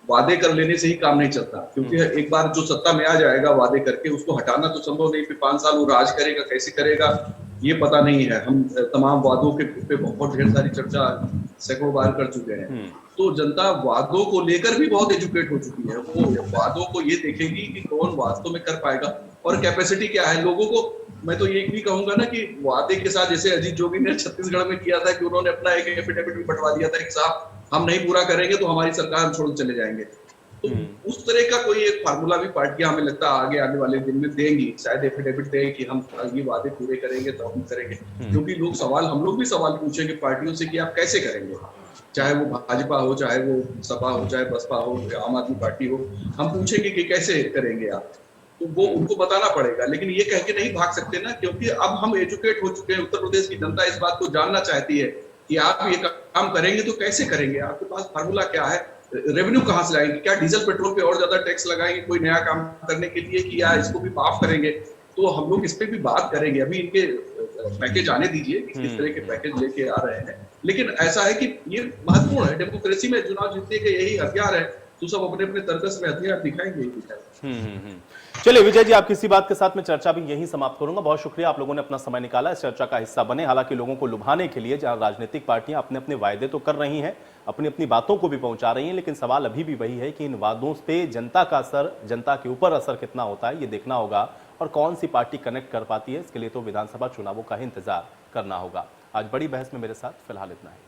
[SPEAKER 7] वादे कर लेने से ही काम नहीं चलता। क्योंकि एक बार जो सत्ता में आ जाएगा वादे करके, उसको हटाना तो संभव नहीं। फिर 5 साल वो राज करेगा, कैसे करेगा ये पता नहीं है। हम तमाम वादों के पे बहुत ढेर सारी चर्चा सैकड़ों बार कर चुके हैं। तो जनता वादों को लेकर भी बहुत एजुकेट हो चुकी है। वो वादों को ये देखेगी कि कौन वास्तव में कर पाएगा और कैपेसिटी क्या है लोगों को। मैं तो ये भी कहूंगा ना कि वादे के साथ, जैसे अजीत जोगी ने छत्तीसगढ़ में किया था कि उन्होंने अपना एक एफिडेविट भी बंटवा दिया था कि साहब हम नहीं पूरा करेंगे तो हमारी सरकार हम छोड़ चले जाएंगे। तो उस तरह का कोई एक फार्मूला भी पार्टियां हमें लगता है आगे वाले दिन में देंगी। शायद एफिडेविट दें कि हम ये वादे पूरे करेंगे तो हम करेंगे। क्योंकि हम लोग भी सवाल पूछेंगे पार्टियों से कि आप कैसे करेंगे, चाहे वो भाजपा हो, चाहे वो सपा हो, चाहे बसपा हो, आम आदमी पार्टी हो। हम पूछेंगे कि कैसे करेंगे आप, तो वो उनको बताना पड़ेगा। लेकिन ये कह के नहीं भाग सकते ना, क्योंकि अब हम एजुकेट हो चुके हैं। उत्तर प्रदेश की जनता इस बात को जानना चाहती है कि आप ये काम करेंगे तो कैसे करेंगे, आपके पास फार्मूला क्या है, रेवेन्यू कहां से लाएंगे, क्या डीजल पेट्रोल पे और ज्यादा टैक्स लगाएंगे कोई नया काम करने के लिए, कि या इसको भी माफ करेंगे। तो हम लोग इस पे भी बात करेंगे। अभी इनके पैकेज आने दीजिए, किस तरह के पैकेज लेके आ रहे हैं। लेकिन ऐसा है कि ये महत्वपूर्ण है, डेमोक्रेसी में चुनाव जीतने के यही हथियार है तो सब अपने अपने तर्कस में हथियार दिखाएंगे ही दिखाएंगे।
[SPEAKER 1] चलिए विजय जी, आपकी इसी बात के साथ मैं चर्चा भी यहीं समाप्त करूंगा। बहुत शुक्रिया, आप लोगों ने अपना समय निकाला, इस चर्चा का हिस्सा बने। हालांकि लोगों को लुभाने के लिए जहां राजनीतिक पार्टियां अपने अपने वायदे तो कर रही हैं, अपनी अपनी बातों को भी पहुंचा रही हैं, लेकिन सवाल अभी भी वही है कि इन वादों पे जनता का असर, जनता के ऊपर असर कितना होता है, ये देखना होगा। और कौन सी पार्टी कनेक्ट कर पाती है, इसके लिए तो विधानसभा चुनावों का ही इंतजार करना होगा। आज बड़ी बहस में मेरे साथ फिलहाल इतना है।